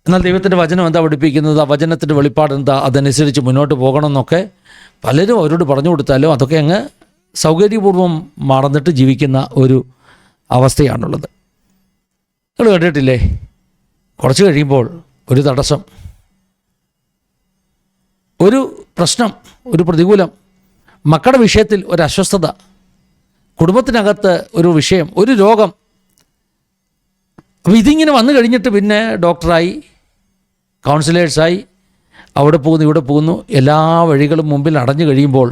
എന്നാൽ ദൈവത്തിൻ്റെ വചനം എന്താ പഠിപ്പിക്കുന്നത്, ആ വചനത്തിൻ്റെ വെളിപ്പാട് എന്താ, അതനുസരിച്ച് മുന്നോട്ട് പോകണമെന്നൊക്കെ പലരും അവരോട് പറഞ്ഞു കൊടുത്താലും അതൊക്കെ അങ്ങ് സൗകര്യപൂർവ്വം മറന്നിട്ട് ജീവിക്കുന്ന ഒരു അവസ്ഥയാണുള്ളത്. നിങ്ങൾ കണ്ടിട്ടില്ലേ, കുറച്ച് കഴിയുമ്പോൾ ഒരു തടസ്സം, ഒരു പ്രശ്നം, ഒരു പ്രതികൂലം, മക്കളുടെ വിഷയത്തിൽ ഒരു അസ്വസ്ഥത, കുടുംബത്തിനകത്ത് ഒരു വിഷയം, ഒരു രോഗം. അപ്പോൾ ഇതിങ്ങനെ വന്നു കഴിഞ്ഞിട്ട് പിന്നെ ഡോക്ടറായി, കൗൺസിലേഴ്സായി, അവിടെ പോകുന്നു ഇവിടെ പോകുന്നു, എല്ലാ വഴികളും മുമ്പിൽ അടഞ്ഞു കഴിയുമ്പോൾ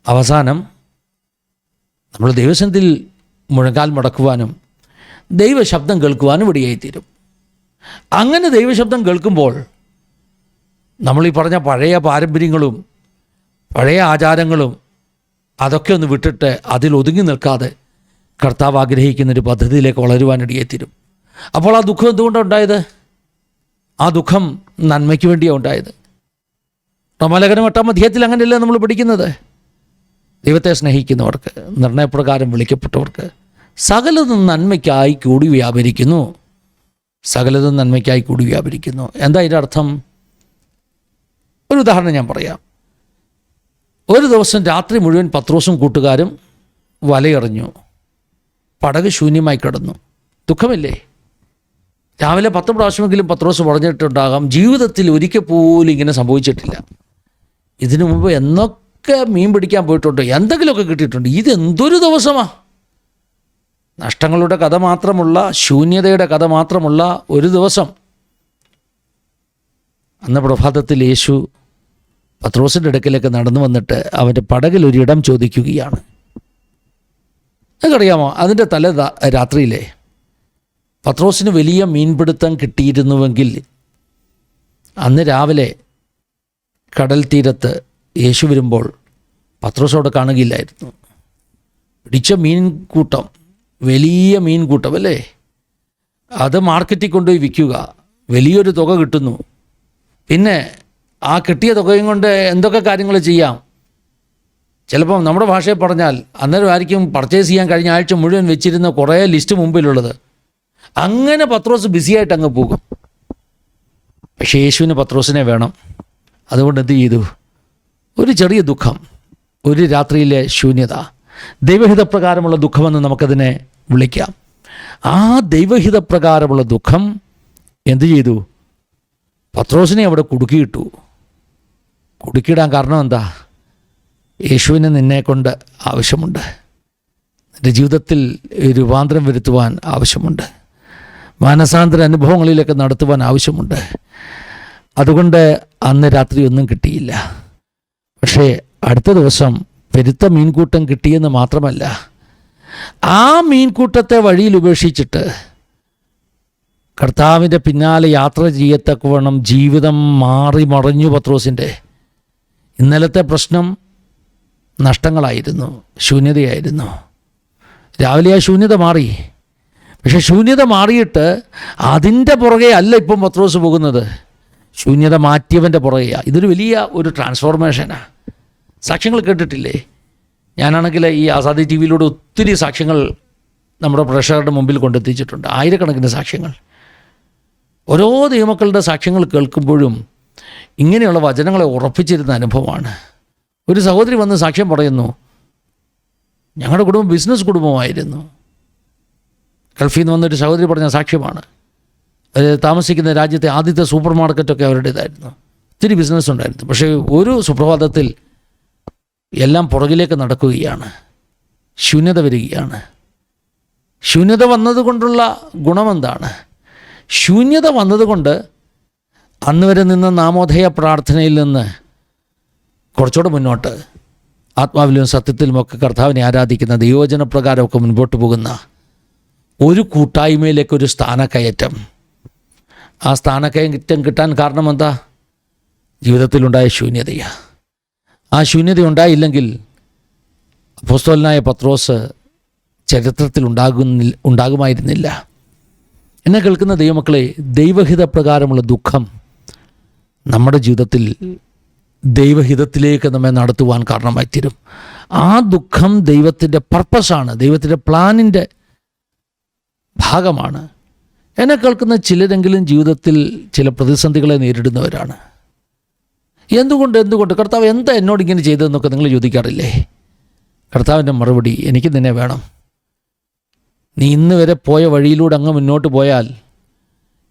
അവസാനം നമ്മൾ ദൈവസന്നിധിയിൽ മുഴങ്കാൽ മടക്കുവാനും ദൈവശബ്ദം കേൾക്കുവാനും ഇടയായിത്തീരും. അങ്ങനെ ദൈവശബ്ദം കേൾക്കുമ്പോൾ നമ്മൾ ഈ പറഞ്ഞ പഴയ പാരമ്പര്യങ്ങളും പഴയ ആചാരങ്ങളും അതൊക്കെ ഒന്ന് വിട്ടിട്ട് അതിൽ ഒതുങ്ങി നിൽക്കാതെ കർത്താവ് ആഗ്രഹിക്കുന്നൊരു പദ്ധതിയിലേക്ക് വളരുവാനിടയെത്തിരും. അപ്പോൾ ആ ദുഃഖം എന്തുകൊണ്ടാണ് ഉണ്ടായത്? ആ ദുഃഖം നന്മയ്ക്ക് വേണ്ടിയാണ് ഉണ്ടായത്. റോമാലേഖനം 8-ാം അധ്യായത്തിൽ അങ്ങനെയല്ലേ നമ്മൾ പഠിക്കുന്നത്? ദൈവത്തെ സ്നേഹിക്കുന്നവർക്ക്, നിർണയപ്രകാരം വിളിക്കപ്പെട്ടവർക്ക് സകലതും നന്മയ്ക്കായി കൂടി വ്യാപരിക്കുന്നു. സകലതും നന്മയ്ക്കായി കൂടി വ്യാപരിക്കുന്നു. എന്താ ഇതിൻ്റെ അർത്ഥം? ഒരു ഉദാഹരണം ഞാൻ പറയാം. ഒരു ദിവസം രാത്രി മുഴുവൻ പത്രോസും കൂട്ടുകാരും വലയെറിഞ്ഞു. പടക് ശൂന്യമായി കിടന്നു. ദുഃഖമില്ലേ? രാവിലെ 10 പ്രാവശ്യമെങ്കിലും പത്രോസ് പറഞ്ഞിട്ടുണ്ടാകാം, ജീവിതത്തിൽ ഒരിക്കൽ പോലും ഇങ്ങനെ സംഭവിച്ചിട്ടില്ല. ഇതിനു മുമ്പ് എന്നൊക്കെ മീൻ പിടിക്കാൻ പോയിട്ടുണ്ട്, എന്തെങ്കിലുമൊക്കെ കിട്ടിയിട്ടുണ്ട്. ഇതെന്തൊരു ദിവസമാണ്! നഷ്ടങ്ങളുടെ കഥ മാത്രമുള്ള, ശൂന്യതയുടെ കഥ മാത്രമുള്ള ഒരു ദിവസം. അന്ന് പ്രഭാതത്തിൽ യേശു പത്രോസിൻ്റെ അടുക്കലേക്ക് നടന്നു വന്നിട്ട് അവൻ്റെ പടകിൽ ഒരിടം ചോദിക്കുകയാണ്. നിങ്ങൾക്കറിയാമോ, അതിൻ്റെ രാത്രിയിലെ പത്രോസിന് വലിയ മീൻപിടുത്തം കിട്ടിയിരുന്നുവെങ്കിൽ അന്ന് രാവിലെ കടൽ തീരത്ത് യേശു വരുമ്പോൾ പത്രോസോടെ കാണുകയില്ലായിരുന്നു. പിടിച്ച മീൻകൂട്ടം, വലിയ മീൻകൂട്ടം അല്ലേ, അത് മാർക്കറ്റിൽ കൊണ്ടുപോയി വിൽക്കുക, വലിയൊരു തുക കിട്ടുന്നു. പിന്നെ ആ കിട്ടിയ തുകയും കൊണ്ട് എന്തൊക്കെ കാര്യങ്ങൾ ചെയ്യാം. ചിലപ്പം നമ്മുടെ ഭാഷയിൽ പറഞ്ഞാൽ അന്നേരം ആയിരിക്കും പർച്ചേസ് ചെയ്യാൻ കഴിഞ്ഞ ആഴ്ച മുഴുവൻ വെച്ചിരുന്ന കുറേ ലിസ്റ്റ് മുമ്പിലുള്ളത്. അങ്ങനെ പത്രോസ് ബിസിയായിട്ട് അങ്ങ് പോകും. പക്ഷേ യേശുവിന് പത്രോസിനെ വേണം. അതുകൊണ്ട് എന്ത് ചെയ്തു? ഒരു ചെറിയ ദുഃഖം, ഒരു രാത്രിയിലെ ശൂന്യത, ദൈവഹിതപ്രകാരമുള്ള ദുഃഖമെന്ന് നമുക്കതിനെ വിളിക്കാം. ആ ദൈവഹിതപ്രകാരമുള്ള ദുഃഖം എന്തു ചെയ്തു? പത്രോസിനെ അവിടെ കുടുക്കിയിട്ടു. കുടുക്കിയിടാൻ കാരണം എന്താ? യേശുവിന് നിന്നെക്കൊണ്ട് ആവശ്യമുണ്ട്. നിൻ്റെ ജീവിതത്തിൽ രൂപാന്തരം വരുത്തുവാൻ ആവശ്യമുണ്ട്. മാനസാന്തര അനുഭവങ്ങളിലൊക്കെ നടത്തുവാൻ ആവശ്യമുണ്ട്. അതുകൊണ്ട് അന്ന് രാത്രി ഒന്നും കിട്ടിയില്ല. പക്ഷേ അടുത്ത ദിവസം പെരുത്ത മീൻകൂട്ടം കിട്ടിയെന്ന് മാത്രമല്ല, ആ മീൻകൂട്ടത്തെ വഴിയിൽ ഉപേക്ഷിച്ചിട്ട് കർത്താവിൻ്റെ പിന്നാലെ യാത്ര ചെയ്യത്തക്കവണ്ണം ജീവിതം മാറി മറിഞ്ഞു പത്രോസിൻ്റെ. ഇന്നലത്തെ പ്രശ്നം നഷ്ടങ്ങളായിരുന്നു, ശൂന്യതയായിരുന്നു. രാവിലെ ആ ശൂന്യത മാറി. പക്ഷെ ശൂന്യത മാറിയിട്ട് അതിൻ്റെ പുറകെ അല്ല ഇപ്പം പത്രോസ് പോകുന്നത്, ശൂന്യത മാറ്റിയവൻ്റെ പുറകെയാണ്. ഇതൊരു വലിയ ഒരു ട്രാൻസ്ഫോർമേഷനാണ്. സാക്ഷ്യങ്ങൾ കേട്ടിട്ടില്ലേ? ഞാനാണെങ്കിൽ ഈ ആസാദി ടി വിയിലൂടെ ഒത്തിരി സാക്ഷ്യങ്ങൾ നമ്മുടെ പ്രേക്ഷകരുടെ മുമ്പിൽ കൊണ്ടെത്തിച്ചിട്ടുണ്ട്. ആയിരക്കണക്കിന് സാക്ഷ്യങ്ങൾ. ഓരോ ദൈവമക്കളുടെ സാക്ഷ്യങ്ങൾ കേൾക്കുമ്പോഴും ഇങ്ങനെയുള്ള വചനങ്ങളെ ഉറപ്പിച്ചിരുന്ന അനുഭവമാണ്. ഒരു സഹോദരി വന്ന് സാക്ഷ്യം പറയുന്നു, ഞങ്ങളുടെ കുടുംബം ബിസിനസ് കുടുംബമായിരുന്നു. ഗൾഫിൽ നിന്ന് വന്നൊരു സഹോദരി പറഞ്ഞ സാക്ഷ്യമാണ്. താമസിക്കുന്ന രാജ്യത്തെ ആദ്യത്തെ സൂപ്പർ മാർക്കറ്റൊക്കെ അവരുടേതായിരുന്നു. ഒത്തിരി ബിസിനസ് ഉണ്ടായിരുന്നു. പക്ഷേ ഒരു സുപ്രഭാതത്തിൽ എല്ലാം പുറകിലേക്ക് നടക്കുകയാണ്. ശൂന്യത വരികയാണ്. ശൂന്യത വന്നതുകൊണ്ടുള്ള ഗുണമെന്താണ്? ശൂന്യത വന്നതുകൊണ്ട് അന്ന് വരെ നിന്ന നാമോദയ പ്രാർത്ഥനയിൽ നിന്ന് കുറച്ചുകൂടെ മുന്നോട്ട് ആത്മാവിലും സത്യത്തിലുമൊക്കെ കർത്താവിനെ ആരാധിക്കുന്ന ദൈവവചനപ്രകാരമൊക്കെ മുൻപോട്ട് പോകുന്ന ഒരു കൂട്ടായ്മയിലേക്കൊരു സ്ഥാനക്കയറ്റം. ആ സ്ഥാനക്കയറ്റം കിട്ടാൻ കാരണം എന്താ? ജീവിതത്തിലുണ്ടായ ശൂന്യതയാണ്. ആ ശൂന്യത ഉണ്ടായില്ലെങ്കിൽ അപ്പോസ്തലനായ പത്രോസ് ചരിത്രത്തിൽ ഉണ്ടാകുമായിരുന്നില്ല. എന്നെ കേൾക്കുന്ന ദൈവമക്കളെ, ദൈവഹിത പ്രകാരമുള്ള ദുഃഖം നമ്മുടെ ജീവിതത്തിൽ ദൈവഹിതത്തിലേക്ക് നമ്മെ നടത്തുവാൻ കാരണമായി തീരും. ആ ദുഃഖം ദൈവത്തിൻ്റെ പർപ്പസാണ്, ദൈവത്തിൻ്റെ പ്ലാനിൻ്റെ ഭാഗമാണ്. എന്നെ കേൾക്കുന്ന ചിലരെങ്കിലും ജീവിതത്തിൽ ചില പ്രതിസന്ധികളെ നേരിടുന്നവരാണ്. എന്തുകൊണ്ട് കർത്താവ് എന്താ എന്നോട് ഇങ്ങനെ ചെയ്തതെന്നൊക്കെ നിങ്ങൾ ചോദിക്കാറില്ലേ? കർത്താവിൻ്റെ മറുപടി, എനിക്ക് നിന്നെ വേണം. നീ ഇന്ന് വരെ പോയ വഴിയിലൂടെ അങ്ങ് മുന്നോട്ട് പോയാൽ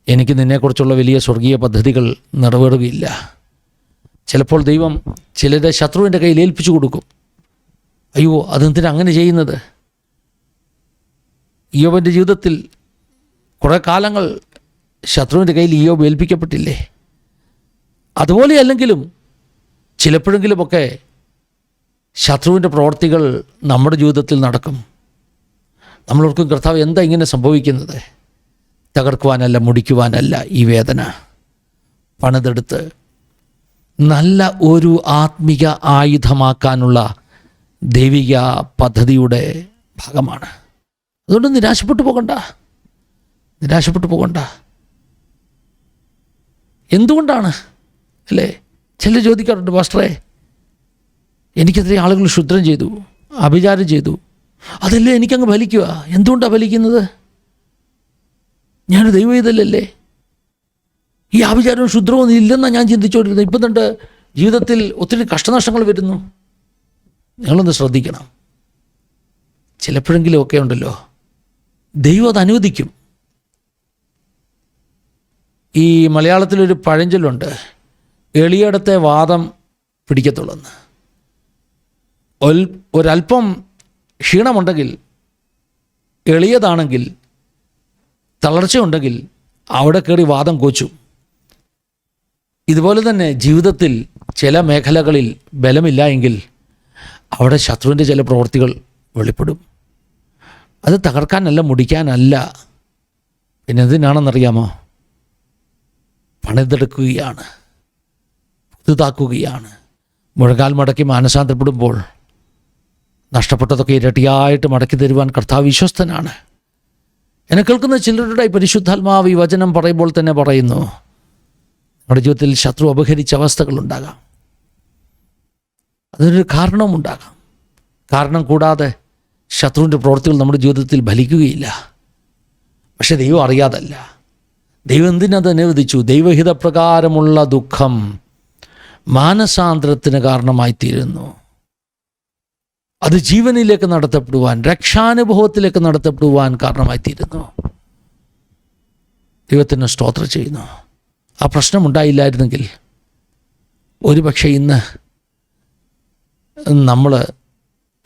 എനിക്ക് നിന്നെക്കുറിച്ചുള്ള വലിയ സ്വർഗീയ പദ്ധതികൾ നിറവേറുകയില്ല. ചിലപ്പോൾ ദൈവം ചിലരെ ശത്രുവിൻ്റെ കയ്യിൽ ഏൽപ്പിച്ചു കൊടുക്കും. അയ്യോ, അതെന്തിനാ അങ്ങനെ ചെയ്യുന്നത്? ഇയ്യോബിൻ്റെ ജീവിതത്തിൽ കുറേ കാലങ്ങൾ ശത്രുവിൻ്റെ കയ്യിൽ ഇയ്യോബ് ഏൽപ്പിക്കപ്പെട്ടില്ലേ? അതുപോലെ അല്ലെങ്കിലും ചിലപ്പോഴെങ്കിലുമൊക്കെ ശത്രുവിൻ്റെ പ്രവർത്തികൾ നമ്മുടെ ജീവിതത്തിൽ നടക്കും. നമ്മളോർക്കും, കർത്താവ് എന്താ ഇങ്ങനെ സംഭവിക്കുന്നത്? തകർക്കുവാനല്ല, മുടിക്കുവാനല്ല ഈ വേദന. പണിതെടുത്ത് നല്ല ഒരു ആത്മിക ആയുധമാക്കാനുള്ള ദൈവിക പദ്ധതിയുടെ ഭാഗമാണ്. അതുകൊണ്ട് നിരാശപ്പെട്ടു പോകണ്ട. എന്തുകൊണ്ടാണ് അല്ലേ? ചിലർ ചോദിക്കാറുണ്ട്, പാസ്റ്ററേ, എനിക്കെതിരെ ആളുകൾ ക്ഷുദ്രം ചെയ്തു, അഭിചാരം ചെയ്തു, അതല്ലേ എനിക്കങ്ങ് ഫലിക്കുക. എന്തുകൊണ്ടാണ് ഫലിക്കുന്നത്? ഞാൻ ദൈവവേദനല്ലേ? ഈ ആഭിചാരവും ക്ഷുദ്രവും ഇല്ലെന്നാണ് ഞാൻ ചിന്തിച്ചുകൊണ്ടിരുന്നത്. ഇപ്പം തന്നെ ജീവിതത്തിൽ ഒത്തിരി കഷ്ടനഷ്ടങ്ങൾ വരുന്നു. നിങ്ങളൊന്ന് ശ്രദ്ധിക്കണം. ചിലപ്പോഴെങ്കിലും ഒക്കെ ഉണ്ടല്ലോ, ദൈവം അത് അനുവദിക്കും. ഈ മലയാളത്തിലൊരു പഴഞ്ചൊല്ലുണ്ട്, എളിയടത്തെ വാദം പിടിക്കത്തുള്ളെന്ന്. ഒരല്പം ക്ഷീണമുണ്ടെങ്കിൽ, എളിയതാണെങ്കിൽ, തളർച്ചയുണ്ടെങ്കിൽ അവിടെ കയറി വാദം കോച്ചു. ഇതുപോലെ തന്നെ ജീവിതത്തിൽ ചില മേഖലകളിൽ ബലമില്ല എങ്കിൽ അവിടെ ശത്രുവിൻ്റെ ചില പ്രവൃത്തികൾ വെളിപ്പെടും. അത് തകർക്കാനല്ല, മുടിക്കാനല്ല, പിന്നെ എന്തിനാണെന്നറിയാമോ? പണിതെടുക്കുകയാണ്, പുതുതാക്കുകയാണ്. മുഴങ്കാൽ മടക്കി മാനസാന്തരപ്പെടുമ്പോൾ നഷ്ടപ്പെട്ടതൊക്കെ ഇരട്ടിയായിട്ട് മടക്കി തരുവാൻ കർത്താവ് വിശ്വസ്തനാണ്. എന്നെ കേൾക്കുന്ന ചിലരുടെ പരിശുദ്ധാത്മാവ് ഈ വചനം പറയുമ്പോൾ തന്നെ പറയുന്നു, നമ്മുടെ ജീവിതത്തിൽ ശത്രു അപഹരിച്ച അവസ്ഥകളുണ്ടാകാം. അതിനൊരു കാരണവും ഉണ്ടാകാം. കാരണം കൂടാതെ ശത്രുവിൻ്റെ പ്രവൃത്തികൾ നമ്മുടെ ജീവിതത്തിൽ ഫലിക്കുകയില്ല. പക്ഷെ ദൈവം അറിയാതല്ല. ദൈവം എന്തിനത് അനുവദിച്ചു? ദൈവഹിതപ്രകാരമുള്ള ദുഃഖം മാനസാന്തരത്തിന് കാരണമായിത്തീരുന്നു. അത് ജീവനിലേക്ക് നടത്തപ്പെടുവാൻ, രക്ഷാനുഭവത്തിലേക്ക് നടത്തപ്പെടുവാൻ കാരണമായിത്തീരുന്നു. ദൈവത്തിന് സ്തോത്രം ചെയ്യുന്നു. ആ പ്രശ്നമുണ്ടായില്ലായിരുന്നെങ്കിൽ ഒരുപക്ഷെ ഇന്ന് നമ്മൾ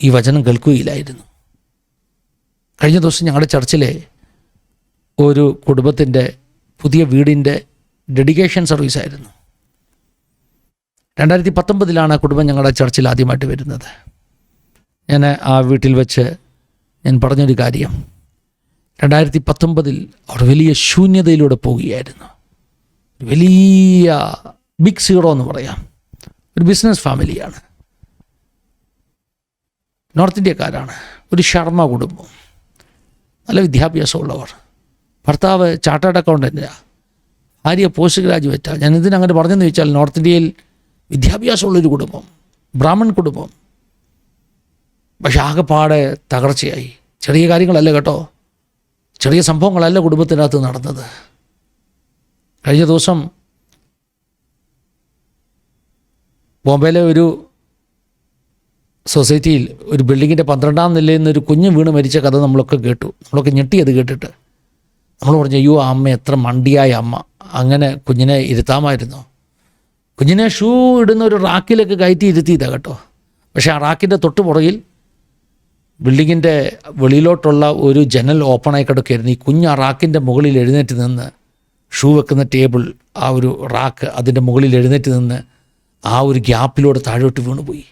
ഈ വചനം കേൾക്കുകയില്ലായിരുന്നു. കഴിഞ്ഞ ദിവസം ഞങ്ങളുടെ ചർച്ചിലെ ഒരു കുടുംബത്തിൻ്റെ പുതിയ വീടിൻ്റെ ഡെഡിക്കേഷൻ സർവീസായിരുന്നു. 2019 ആ കുടുംബം ഞങ്ങളുടെ ചർച്ചിൽ ആദ്യമായിട്ട് വരുന്നത്. ഞാൻ ആ വീട്ടിൽ വെച്ച് ഞാൻ പറഞ്ഞൊരു കാര്യം, 2019 അവർ വലിയ ശൂന്യതയിലൂടെ പോവുകയായിരുന്നു. വലിയ ബിഗ് സീറോ എന്ന് പറയാം. ഒരു ബിസിനസ് ഫാമിലിയാണ്, നോർത്ത് ഇന്ത്യക്കാരാണ്, ഒരു ശർമ്മ കുടുംബം, നല്ല വിദ്യാഭ്യാസമുള്ളവർ. ഭർത്താവ് ചാർട്ടേഡ് അക്കൗണ്ടൻ്റാണ്, ഭാര്യ പോസ്റ്റ് ഗ്രാജുവേറ്റാണ്. ഞാൻ ഇതിനങ്ങനെ പറഞ്ഞെന്ന് ചോദിച്ചാൽ, നോർത്ത് ഇന്ത്യയിൽ വിദ്യാഭ്യാസമുള്ളൊരു കുടുംബം, ബ്രാഹ്മൺ കുടുംബം. പക്ഷെ ആകെപ്പാടെ തകർച്ചയായി. ചെറിയ കാര്യങ്ങളല്ല കേട്ടോ, ചെറിയ സംഭവങ്ങളല്ല കുടുംബത്തിനകത്ത് നടന്നത്. കഴിഞ്ഞ ദിവസം ബോംബെയിലെ ഒരു സൊസൈറ്റിയിൽ ഒരു ബിൽഡിങ്ങിൻ്റെ 12ാം നിലയിൽ നിന്നൊരു കുഞ്ഞ് വീണ് മരിച്ച കഥ നമ്മളൊക്കെ കേട്ടു. നമ്മളൊക്കെ ഞെട്ടിയത് കേട്ടിട്ട്. നമ്മൾ പറഞ്ഞു, അയ്യോ ആ അമ്മ എത്ര മണ്ടിയായ അമ്മ, അങ്ങനെ കുഞ്ഞിനെ ഇരുത്താമായിരുന്നു. കുഞ്ഞിനെ ഷൂ ഇടുന്ന ഒരു റാക്കിലേക്ക് കയറ്റി ഇരുത്തിയതാണ് കേട്ടോ. പക്ഷേ ആ റാക്കിൻ്റെ തൊട്ട് പുറകിൽ ബിൽഡിങ്ങിൻ്റെ വെളിയിലോട്ടുള്ള ഒരു ജനൽ ഓപ്പണായി കിടക്കുകയായിരുന്നു. ഈ കുഞ്ഞ് ആ റാക്കിൻ്റെ മുകളിൽ എഴുന്നേറ്റ് നിന്ന് ഷൂ വെക്കുന്ന ടേബിൾ, ആ ഒരു റാക്ക്, അതിൻ്റെ മുകളിൽ എഴുന്നേറ്റ് നിന്ന് ആ ഒരു ഗ്യാപ്പിലൂടെ താഴോട്ട് വീണുപോയി.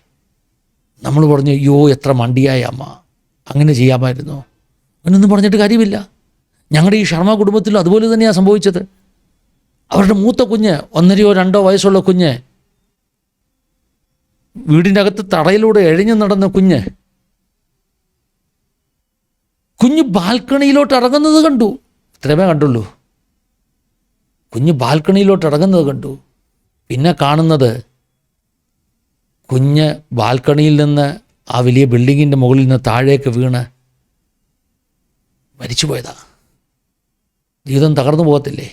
നമ്മൾ പറഞ്ഞു, അയ്യോ എത്ര മണ്ടിയായ അമ്മ, അങ്ങനെ ചെയ്യാമായിരുന്നു. അങ്ങനൊന്നും പറഞ്ഞിട്ട് കാര്യമില്ല. ഞങ്ങളുടെ ഈ ശർമ്മ കുടുംബത്തിലും അതുപോലെ തന്നെയാണ് സംഭവിച്ചത്. അവരുടെ മൂത്ത കുഞ്ഞ്, 1-2 വയസ്സുള്ള കുഞ്ഞ്, വീടിൻ്റെ അകത്ത് തറയിലൂടെ എഴഞ്ഞു നടന്ന കുഞ്ഞ് ബാൽക്കണിയിലോട്ട് ഇറങ്ങുന്നത് കണ്ടു. ഇത്രമേ കണ്ടുള്ളൂ. കുഞ്ഞ് ബാൽക്കണിയിലോട്ട് ഇറങ്ങുന്നത് കണ്ടു. പിന്നെ കാണുന്നത് കുഞ്ഞ് ബാൽക്കണിയിൽ നിന്ന് ആ വലിയ ബിൽഡിങ്ങിൻ്റെ മുകളിൽ നിന്ന് താഴേക്ക് വീണ് മരിച്ചുപോയതാ. ജീവിതം തകർന്നു പോകത്തില്ലേ?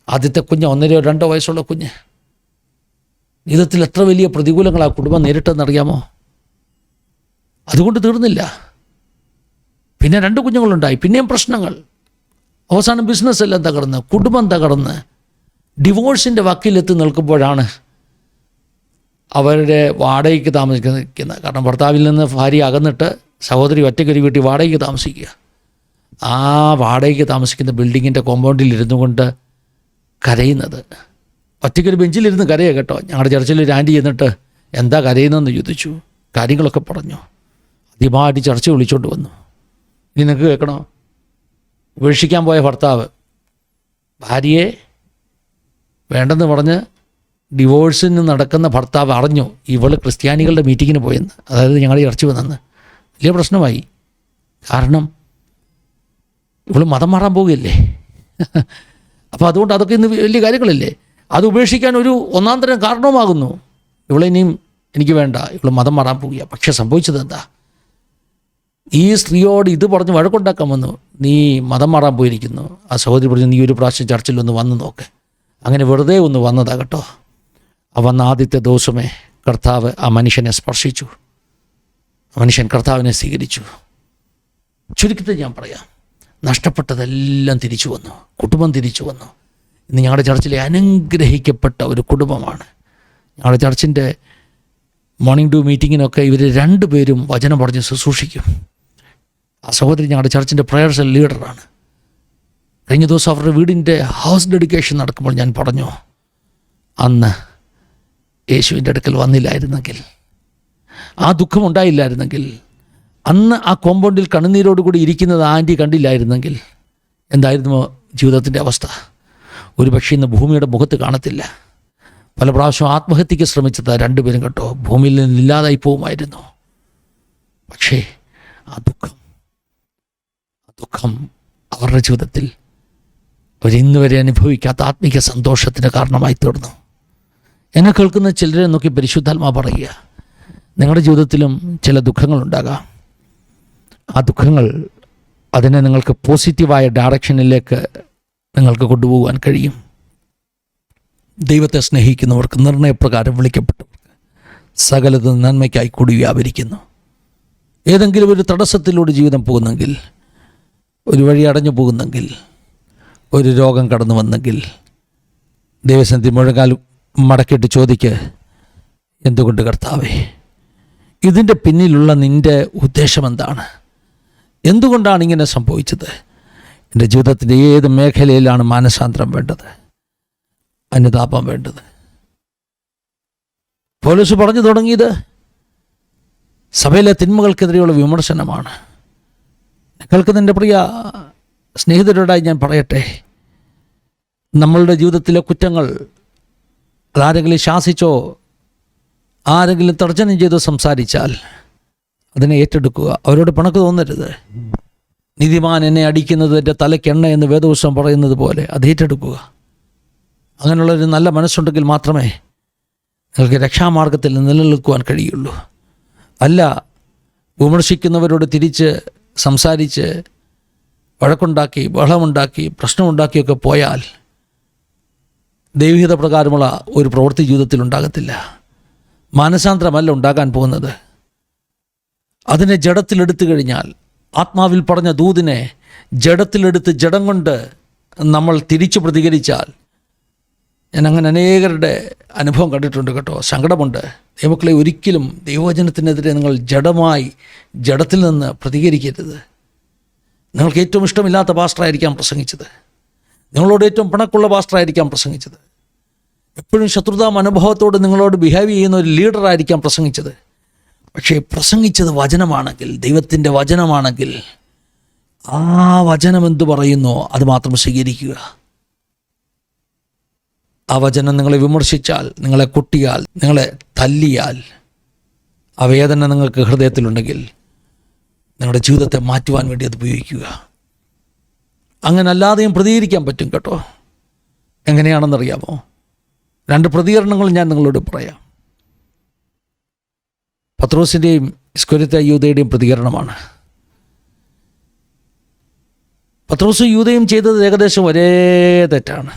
ആദ്യത്തെ കുഞ്ഞ് 1-2 വയസ്സുള്ള കുഞ്ഞ്. ജീവിതത്തിൽ എത്ര വലിയ പ്രതികൂലങ്ങൾ ആ കുടുംബം നേരിട്ടെന്നറിയാമോ? അതുകൊണ്ട് തീർന്നില്ല. പിന്നെ 2 കുഞ്ഞുങ്ങളുണ്ടായി. പിന്നെയും പ്രശ്നങ്ങൾ. അവസാനം ബിസിനസ് എല്ലാം തകർന്ന്, കുടുംബം തകർന്ന്, ഡിവോഴ്സിൻ്റെ വക്കിലെത്തി നിൽക്കുമ്പോഴാണ് അവരുടെ വാടകയ്ക്ക് താമസിക്കുന്നത്. കാരണം ഭർത്താവിൽ നിന്ന് ഭാര്യ അകന്നിട്ട് സഹോദരി ഒറ്റയ്ക്കൊരു വീട്ടിൽ വാടകയ്ക്ക് താമസിക്കുക. ആ വാടകയ്ക്ക് താമസിക്കുന്ന ബിൽഡിങ്ങിൻ്റെ കോമ്പൗണ്ടിൽ ഇരുന്നു കൊണ്ട് കരയുന്നത്. ഒറ്റയ്ക്കൊരു ബെഞ്ചിലിരുന്ന് കരയുക കേട്ടോ. ഞങ്ങളുടെ ചർച്ചിൽ ഒരു ആൻറ്റി ചെന്നിട്ട് എന്താ കരയുന്നതെന്ന് ചോദിച്ചു. കാര്യങ്ങളൊക്കെ പറഞ്ഞു. ആദ്യമായിട്ട് ചർച്ച വിളിച്ചുകൊണ്ട് വന്നു. ഇനി നിങ്ങൾക്ക് കേൾക്കണോ? ഉപേക്ഷിക്കാൻ പോയ ഭർത്താവ് ഭാര്യയെ വേണ്ടെന്ന് പറഞ്ഞ് ഡിവോഴ്സിന് നടക്കുന്ന ഭർത്താവ് അറിഞ്ഞു ഇവൾ ക്രിസ്ത്യാനികളുടെ മീറ്റിങ്ങിന് പോയെന്ന്. അതായത് ഞങ്ങളുടെ ചർച്ച വന്നെന്ന്. വലിയ പ്രശ്നമായി. കാരണം ഇവൾ മതം മാറാൻ പോവുകയല്ലേ. അപ്പോൾ അതുകൊണ്ട് അതൊക്കെ ഇന്ന് വലിയ കാര്യങ്ങളല്ലേ. അത് ഉപേക്ഷിക്കാൻ ഒരു ഒന്നാന്തരം കാരണവുമാകുന്നു. ഇവളിനിയും എനിക്ക് വേണ്ട, ഇവൾ മതം മാറാൻ പോവുക. പക്ഷെ സംഭവിച്ചത് എന്താ? ഈ സ്ത്രീയോട് ഇത് പറഞ്ഞ് വഴക്കുണ്ടാക്കാൻ വന്നു. നീ മതം മാറാൻ പോയിരിക്കുന്നു. ആ സഹോദരി പറഞ്ഞു, നീ ഒരു പ്രാവശ്യം ചർച്ചിൽ ഒന്ന് വന്ന് നോക്ക്. അങ്ങനെ വെറുതെ ഒന്ന് വന്നതാ കേട്ടോ. ആ വന്ന ആദ്യത്തെ ദിവസമേ കർത്താവ് ആ മനുഷ്യനെ സ്പർശിച്ചു. ആ മനുഷ്യൻ കർത്താവിനെ സ്വീകരിച്ചു. ചുരുക്കത്തിൽ ഞാൻ പറയാം, നഷ്ടപ്പെട്ടതെല്ലാം തിരിച്ചു വന്നു. കുടുംബം തിരിച്ചു വന്നു. ഇന്ന് ഞങ്ങളുടെ ചർച്ചിലെ അനുഗ്രഹിക്കപ്പെട്ട ഒരു കുടുംബമാണ്. ഞങ്ങളുടെ ചർച്ചിൻ്റെ മോർണിംഗ് ഡ്യൂ മീറ്റിങ്ങിനൊക്കെ ഇവർ 2 പേരും വചനം പറഞ്ഞ് ശുശ്രൂഷിക്കും. ആ സഹോദരി ഞങ്ങളുടെ ചർച്ചിൻ്റെ പ്രയർ സെൽ ലീഡറാണ്. കഴിഞ്ഞ ദിവസം അവരുടെ വീടിൻ്റെ ഹൗസ് ഡെഡിക്കേഷൻ നടക്കുമ്പോൾ ഞാൻ പറഞ്ഞു, അന്ന് യേശുവിൻ്റെ അടുക്കൽ വന്നില്ലായിരുന്നെങ്കിൽ, ആ ദുഃഖമുണ്ടായില്ലായിരുന്നെങ്കിൽ, അന്ന് ആ കോമ്പൗണ്ടിൽ കണ്ണുനീരോടുകൂടി ഇരിക്കുന്നത് ആൻറ്റി കണ്ടില്ലായിരുന്നെങ്കിൽ എന്തായിരുന്നു ജീവിതത്തിൻ്റെ അവസ്ഥ? ഒരു പക്ഷേ ഇന്ന് ഭൂമിയുടെ മുഖത്ത് കാണത്തില്ല. പല പ്രാവശ്യം ആത്മഹത്യയ്ക്ക് ശ്രമിച്ചത് 2 പേരും കേട്ടോ. ഭൂമിയിൽ നിന്നില്ലാതായി പോവുമായിരുന്നു. പക്ഷേ ആ ദുഃഖം അവരുടെ ജീവിതത്തിൽ അവരിന്ന് വരെ അനുഭവിക്കാത്ത ആത്മീക സന്തോഷത്തിന് കാരണമായി തീർന്നു. എന്നെ കേൾക്കുന്ന ചിലരെ നോക്കി പരിശുദ്ധാത്മാ പറയുക, നിങ്ങളുടെ ജീവിതത്തിലും ചില ദുഃഖങ്ങളുണ്ടാകാം. ആ ദുഃഖങ്ങൾ, അതിനെ നിങ്ങൾക്ക് പോസിറ്റീവായ ഡയറക്ഷനിലേക്ക് നിങ്ങൾക്ക് കൊണ്ടുപോകാൻ കഴിയും. ദൈവത്തെ സ്നേഹിക്കുന്നവർക്ക്, നിർണയപ്രകാരം വിളിക്കപ്പെട്ടവർക്ക് സകലതും നന്മയ്ക്കായി കൂടി വ്യാപരിക്കുന്നു. ഏതെങ്കിലും ഒരു തടസ്സത്തിലൂടെ ജീവിതം പോകുന്നെങ്കിൽ, ഒരു വഴി അടഞ്ഞു പോകുന്നെങ്കിൽ, ഒരു രോഗം കടന്നു വന്നെങ്കിൽ, ദൈവസന്നിധി മുഴങ്കാൽ മടക്കിയിട്ട് ചോദിക്ക്, എന്തുകൊണ്ട് കർത്താവേ, ഇതിൻ്റെ പിന്നിലുള്ള നിൻ്റെ ഉദ്ദേശം എന്താണ്? എന്തുകൊണ്ടാണ് ഇങ്ങനെ സംഭവിച്ചത്? എൻ്റെ ജീവിതത്തിൻ്റെ ഏത് മേഖലയിലാണ് മാനസാന്തരം വേണ്ടത്, അനുതാപം വേണ്ടത്? പൗലോസ് പറഞ്ഞു തുടങ്ങിയത് സഭയിലെ തിന്മകൾക്കെതിരെയുള്ള വിമർശനമാണ്. കേൾക്കുന്നതിൻ്റെ പ്രിയ സ്നേഹിതരോടായി ഞാൻ പറയട്ടെ, നമ്മളുടെ ജീവിതത്തിലെ കുറ്റങ്ങൾ അതാരെങ്കിലും ശാസിച്ചോ ആരെങ്കിലും തർജ്ജനം ചെയ്തോ സംസാരിച്ചാൽ അതിനെ ഏറ്റെടുക്കുക. അവരോട് പിണക്ക് തോന്നരുത്. നീതിമാൻ എന്നെ അടിക്കുന്നത് എൻ്റെ തലയ്ക്കെണ്ണ എന്ന് വേദപുസ്തകം പറയുന്നത് പോലെ അത് ഏറ്റെടുക്കുക. അങ്ങനെയുള്ളൊരു നല്ല മനസ്സുണ്ടെങ്കിൽ മാത്രമേ നിങ്ങൾക്ക് രക്ഷാമാർഗത്തിൽ നിലനിൽക്കുവാൻ കഴിയുള്ളൂ. അല്ല, വിമർശിക്കുന്നവരോട് തിരിച്ച് സംസാരിച്ച് വഴക്കുണ്ടാക്കി, ബഹളമുണ്ടാക്കി, പ്രശ്നമുണ്ടാക്കിയൊക്കെ പോയാൽ ദൈവഹിത പ്രകാരമുള്ള ഒരു പ്രവൃത്തി ജീവിതത്തിൽ ഉണ്ടാകത്തില്ല. മാനസാന്തരമല്ല ഉണ്ടാകാൻ പോകുന്നത്. അതിനെ ജഡത്തിലെടുത്തു കഴിഞ്ഞാൽ, ആത്മാവിൽ പറഞ്ഞ ദൂതിനെ ജഡത്തിലെടുത്ത് ജഡം കൊണ്ട് നമ്മൾ തിരിച്ചു പ്രതികരിച്ചാൽ, ഞാൻ അങ്ങനെ അനേകരുടെ അനുഭവം കണ്ടിട്ടുണ്ട് കേട്ടോ. സങ്കടമുണ്ട്. ദൈവമക്കളെ, ഒരിക്കലും ദൈവവചനത്തിനെതിരെ നിങ്ങൾ ജഡത്തിൽ നിന്ന് പ്രതികരിക്കരുത്. നിങ്ങൾക്ക് ഏറ്റവും ഇഷ്ടമില്ലാത്ത പാസ്റ്ററായിരിക്കാം പ്രസംഗിച്ചത്. നിങ്ങളോട് ഏറ്റവും പിണക്കുള്ള പാസ്റ്ററായിരിക്കാം പ്രസംഗിച്ചത്. എപ്പോഴും ശത്രുതാ മനോഭാവത്തോട് നിങ്ങളോട് ബിഹേവ് ചെയ്യുന്ന ഒരു ലീഡറായിരിക്കാം പ്രസംഗിച്ചത്. പക്ഷേ പ്രസംഗിച്ചത് വചനമാണെങ്കിൽ, ദൈവത്തിൻ്റെ വചനമാണെങ്കിൽ, ആ വചനം എന്തു പറയുന്നോ അത് മാത്രം സ്വീകരിക്കുക. ആ വചനം നിങ്ങളെ വിമർശിച്ചാൽ, നിങ്ങളെ കുട്ടിയാൽ, നിങ്ങളെ തല്ലിയാൽ, ആ വേദന നിങ്ങൾക്ക് ഹൃദയത്തിലുണ്ടെങ്കിൽ നിങ്ങളുടെ ജീവിതത്തെ മാറ്റുവാൻ വേണ്ടി അത് ഉപയോഗിക്കുക. അങ്ങനെ അല്ലാതെയും പ്രതികരിക്കാൻ പറ്റും കേട്ടോ. എങ്ങനെയാണെന്നറിയാമോ? 2 പ്രതികരണങ്ങൾ ഞാൻ നിങ്ങളോട് പറയാം. പത്രോസിൻ്റെയും ഇസ്കോരിയോത്ത യൂദയുടെയും പ്രതികരണമാണ്. പത്രോസും യൂദയും ചെയ്തത് ഏകദേശം ഒരേ തെറ്റാണ്.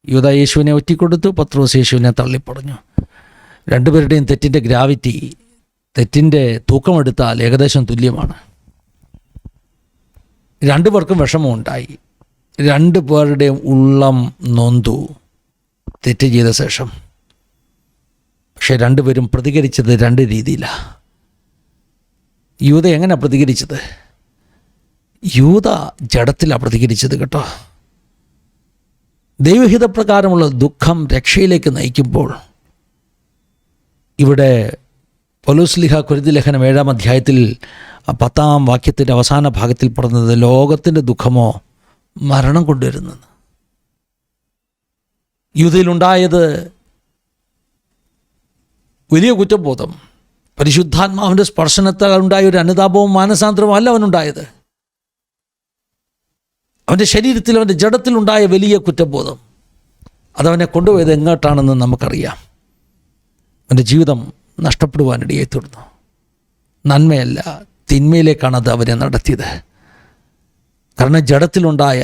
യൂദ യേശുവിനെ ഒറ്റിക്കൊടുത്തു, പത്രോസ് യേശുവിനെ തള്ളിപ്പറഞ്ഞു. 2 പേരുടെയും തെറ്റിൻ്റെ ഗ്രാവിറ്റി, തെറ്റിൻ്റെ തൂക്കമെടുത്താൽ ഏകദേശം തുല്യമാണ്. 2 പേർക്കും വിഷമമുണ്ടായി. 2 പേരുടെയും ഉള്ളം നൊന്തു തെറ്റ് ചെയ്ത ശേഷം. പക്ഷേ 2 പേരും പ്രതികരിച്ചത് 2 രീതിയിലാണ്. യൂദ എങ്ങനെ പ്രതികരിച്ചത്? യൂദ ജഡത്തിലാണ് പ്രതികരിച്ചത് കേട്ടോ. ദൈവഹിതപ്രകാരമുള്ള ദുഃഖം രക്ഷയിലേക്ക് നയിക്കുമ്പോൾ, ഇവിടെ പൗലോസ്ലീഹ കൊരിന്ത്യർ ലേഖനം 7-ാം അധ്യായത്തിൽ 10-ാം വാക്യത്തിൻ്റെ അവസാന ഭാഗത്തിൽ പറഞ്ഞത് ലോകത്തിൻ്റെ ദുഃഖമോ മരണം കൊണ്ടുവരുന്നത്. യൂദയിലുണ്ടായത് വലിയ കുറ്റബോധം, പരിശുദ്ധാത്മാവിൻ്റെ സ്പർശനത്താൽ ഉണ്ടായ ഒരു അനുതാപവും മാനസാന്തരവും അല്ല അവനുണ്ടായത്. അവൻ്റെ ശരീരത്തിൽ, അവൻ്റെ ജഡത്തിലുണ്ടായ വലിയ കുറ്റബോധം അതവനെ കൊണ്ടുപോയത് എങ്ങോട്ടാണെന്ന് നമുക്കറിയാം. അവൻ്റെ ജീവിതം നഷ്ടപ്പെടുവാനിടയായി തീർന്നു. നന്മയല്ല, തിന്മയിലേക്കാണ് അത് അവനെ നടത്തിയത്. കാരണം ജഡത്തിലുണ്ടായ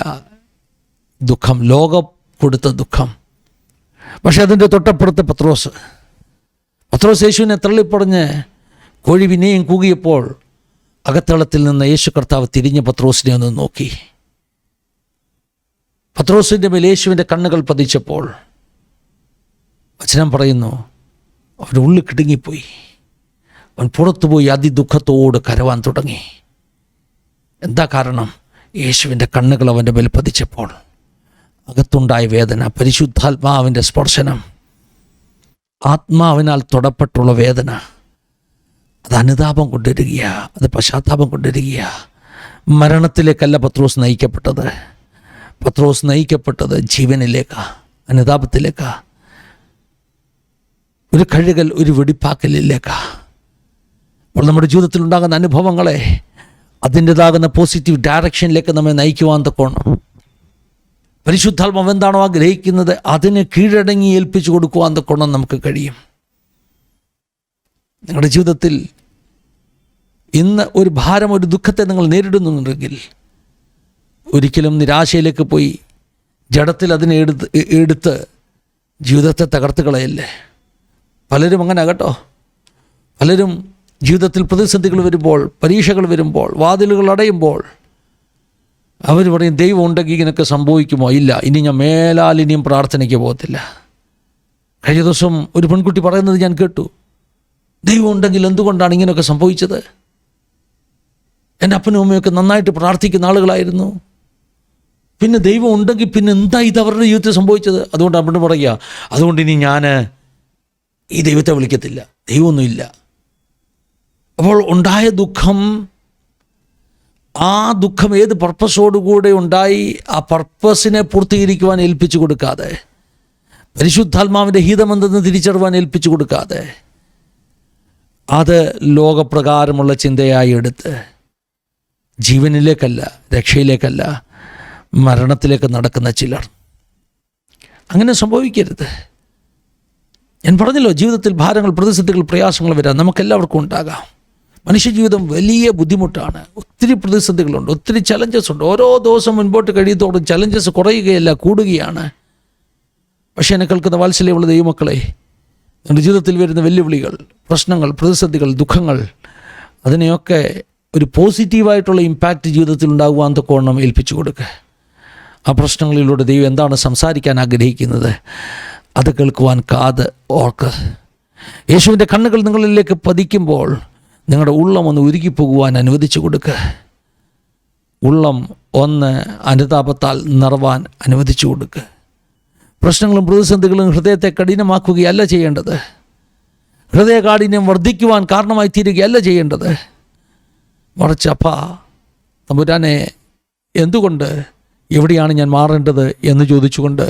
ദുഃഖം, ലോകം കൊടുത്ത ദുഃഖം. പക്ഷെ അതിൻ്റെ തൊട്ടപ്പുറത്ത് പത്രോസ് യേശുവിനെ തള്ളിപ്പറഞ്ഞ് കോഴി പിന്നെയും കൂകിയപ്പോൾ അകത്തളത്തിൽ നിന്ന് യേശു കർത്താവ് തിരിഞ്ഞ് പത്രോസിനെ ഒന്ന് നോക്കി. പത്രോസിൻ്റെ മേൽ യേശുവിൻ്റെ കണ്ണുകൾ പതിച്ചപ്പോൾ വചനം പറയുന്നു, അവൻ്റെ ഉള്ളിൽ കിടുങ്ങിപ്പോയി. അവൻ പുറത്തുപോയി അതിദുഃഖത്തോട് കരവാൻ തുടങ്ങി. എന്താ കാരണം? യേശുവിൻ്റെ കണ്ണുകൾ അവൻ്റെ മേൽ പതിച്ചപ്പോൾ അകത്തുണ്ടായ വേദന, പരിശുദ്ധാത്മാവിൻ്റെ സ്പർശനം, ആത്മാവിനാൽ തൊടപ്പെട്ടുള്ള വേദന, അത് അനുതാപം കൊണ്ടുവരികയാ, അത് പശ്ചാത്താപം കൊണ്ടുവരികയാ. മരണത്തിലേക്കല്ല പത്രോസ് നയിക്കപ്പെട്ടത്. പത്രോസ് നയിക്കപ്പെട്ടത് ജീവനിലേക്കാ, അനുതാപത്തിലേക്കാ, ഒരു കഴുകൽ, ഒരു വെടിപ്പാക്കലിലേക്കാ. അപ്പോൾ നമ്മുടെ ജീവിതത്തിൽ ഉണ്ടാകുന്ന അനുഭവങ്ങളെ അതിൻ്റെതാകുന്ന പോസിറ്റീവ് ഡയറക്ഷനിലേക്ക് നമ്മെ നയിക്കുവാൻ തക്കോണം പരിശുദ്ധാത്മാവ് എന്താണോ ആഗ്രഹിക്കുന്നത് അതിനെ കീഴടങ്ങി ഏൽപ്പിച്ചു കൊടുക്കുവാൻ തക്കോണം നമുക്ക് കഴിയും. നിങ്ങളുടെ ജീവിതത്തിൽ ഇന്ന് ഒരു ഭാരം, ഒരു ദുഃഖത്തെ നിങ്ങൾ നേരിടുന്നുണ്ടെങ്കിൽ ഒരിക്കലും നിരാശയിലേക്ക് പോയി ജഡത്തിൽ അതിനെ എടുത്ത് ജീവിതത്തെ തകർത്ത് കളയല്ലേ. പലരും അങ്ങനെ ആകട്ടോ. പലരും ജീവിതത്തിൽ പ്രതിസന്ധികൾ വരുമ്പോൾ, പരീക്ഷകൾ വരുമ്പോൾ, വാതിലുകൾ അടയുമ്പോൾ അവർ പറയും, ദൈവം ഉണ്ടെങ്കിൽ ഇങ്ങനെയൊക്കെ സംഭവിക്കുമോ? ഇല്ല, ഇനി ഞാൻ മേലാൽ ഇനിയും പ്രാർത്ഥനയ്ക്ക് പോകത്തില്ല. കഴിഞ്ഞ ദിവസം ഒരു പെൺകുട്ടി പറയുന്നത് ഞാൻ കേട്ടു, ദൈവം ഉണ്ടെങ്കിൽ എന്തുകൊണ്ടാണ് ഇങ്ങനെയൊക്കെ സംഭവിച്ചത്? എൻ്റെ അപ്പനും അമ്മയൊക്കെ നന്നായിട്ട് പ്രാർത്ഥിക്കുന്ന ആളുകളായിരുന്നു, പിന്നെ ദൈവം ഉണ്ടെങ്കിൽ പിന്നെ എന്താ ഇത് അവരുടെ ജീവിതത്തിൽ സംഭവിച്ചത്? അതുകൊണ്ട് അവിടെ പറയുക, അതുകൊണ്ട് ഇനി ഞാൻ ഈ ദൈവത്തെ വിളിക്കത്തില്ല, ദൈവമൊന്നുമില്ല. അപ്പോൾ ഉണ്ടായ ദുഃഖം, ആ ദുഃഖം ഏത് പർപ്പസോടുകൂടെ ഉണ്ടായി, ആ പർപ്പസിനെ പൂർത്തീകരിക്കുവാൻ ഏൽപ്പിച്ചു കൊടുക്കാതെ, പരിശുദ്ധാത്മാവിൻ്റെ ഹിതമെന്തെന്ന് തിരിച്ചറിവാൻ ഏൽപ്പിച്ചു കൊടുക്കാതെ, അത് ലോകപ്രകാരമുള്ള ചിന്തയായി എടുത്ത് ജീവനിലേക്കല്ല, രക്ഷയിലേക്കല്ല, മരണത്തിലേക്ക് നടക്കുന്ന ചിലർ. അങ്ങനെ സംഭവിക്കരുത്. ഞാൻ പറഞ്ഞല്ലോ, ജീവിതത്തിൽ ഭാരങ്ങൾ, പ്രതിസന്ധികൾ, പ്രയാസങ്ങൾ വരാം, നമുക്കെല്ലാവർക്കും ഉണ്ടാകാം. മനുഷ്യജീവിതം വലിയ ബുദ്ധിമുട്ടാണ്. ഒത്തിരി പ്രതിസന്ധികളുണ്ട്, ഒത്തിരി ചലഞ്ചസ് ഉണ്ട്. ഓരോ ദിവസം മുൻപോട്ട് കഴിയുന്നതോടും ചലഞ്ചസ് കുറയുകയല്ല, കൂടുകയാണ്. പക്ഷേ എന്നെ കേൾക്കുന്ന വാത്സല്യമുള്ള ദൈവമക്കളെ, നിങ്ങളുടെ ജീവിതത്തിൽ വരുന്ന വെല്ലുവിളികൾ, പ്രശ്നങ്ങൾ, പ്രതിസന്ധികൾ, ദുഃഖങ്ങൾ, അതിനെയൊക്കെ ഒരു പോസിറ്റീവായിട്ടുള്ള ഇമ്പാക്റ്റ് ജീവിതത്തിൽ ഉണ്ടാകുവാൻ തക്കവണ്ണം ഏൽപ്പിച്ചു കൊടുക്കുക. ആ പ്രശ്നങ്ങളിലൂടെ ദൈവം എന്താണ് സംസാരിക്കാൻ ആഗ്രഹിക്കുന്നത് അത് കേൾക്കുവാൻ കാത് ഓർക്ക്. യേശുവിൻ്റെ കണ്ണുകൾ നിങ്ങളിലേക്ക് പതിക്കുമ്പോൾ നിങ്ങളുടെ ഉള്ളം ഒന്ന് ഉരുകിപ്പോകുവാൻ അനുവദിച്ചു കൊടുക്കുക. ഉള്ളം ഒന്ന് അനുതാപത്താൽ നിറവാൻ അനുവദിച്ചു കൊടുക്കുക. പ്രശ്നങ്ങളും പ്രതിസന്ധികളും ഹൃദയത്തെ കഠിനമാക്കുകയല്ല ചെയ്യേണ്ടത്. ഹൃദയകാഠിന്യം വർദ്ധിക്കുവാൻ കാരണമായി തീരുകയല്ല ചെയ്യേണ്ടത്. മറിച്ച് അപ്പാ തമ്പുരാനെ, എന്തുകൊണ്ട്, എവിടെയാണ് ഞാൻ മാറേണ്ടത് എന്ന് ചോദിച്ചുകൊണ്ട്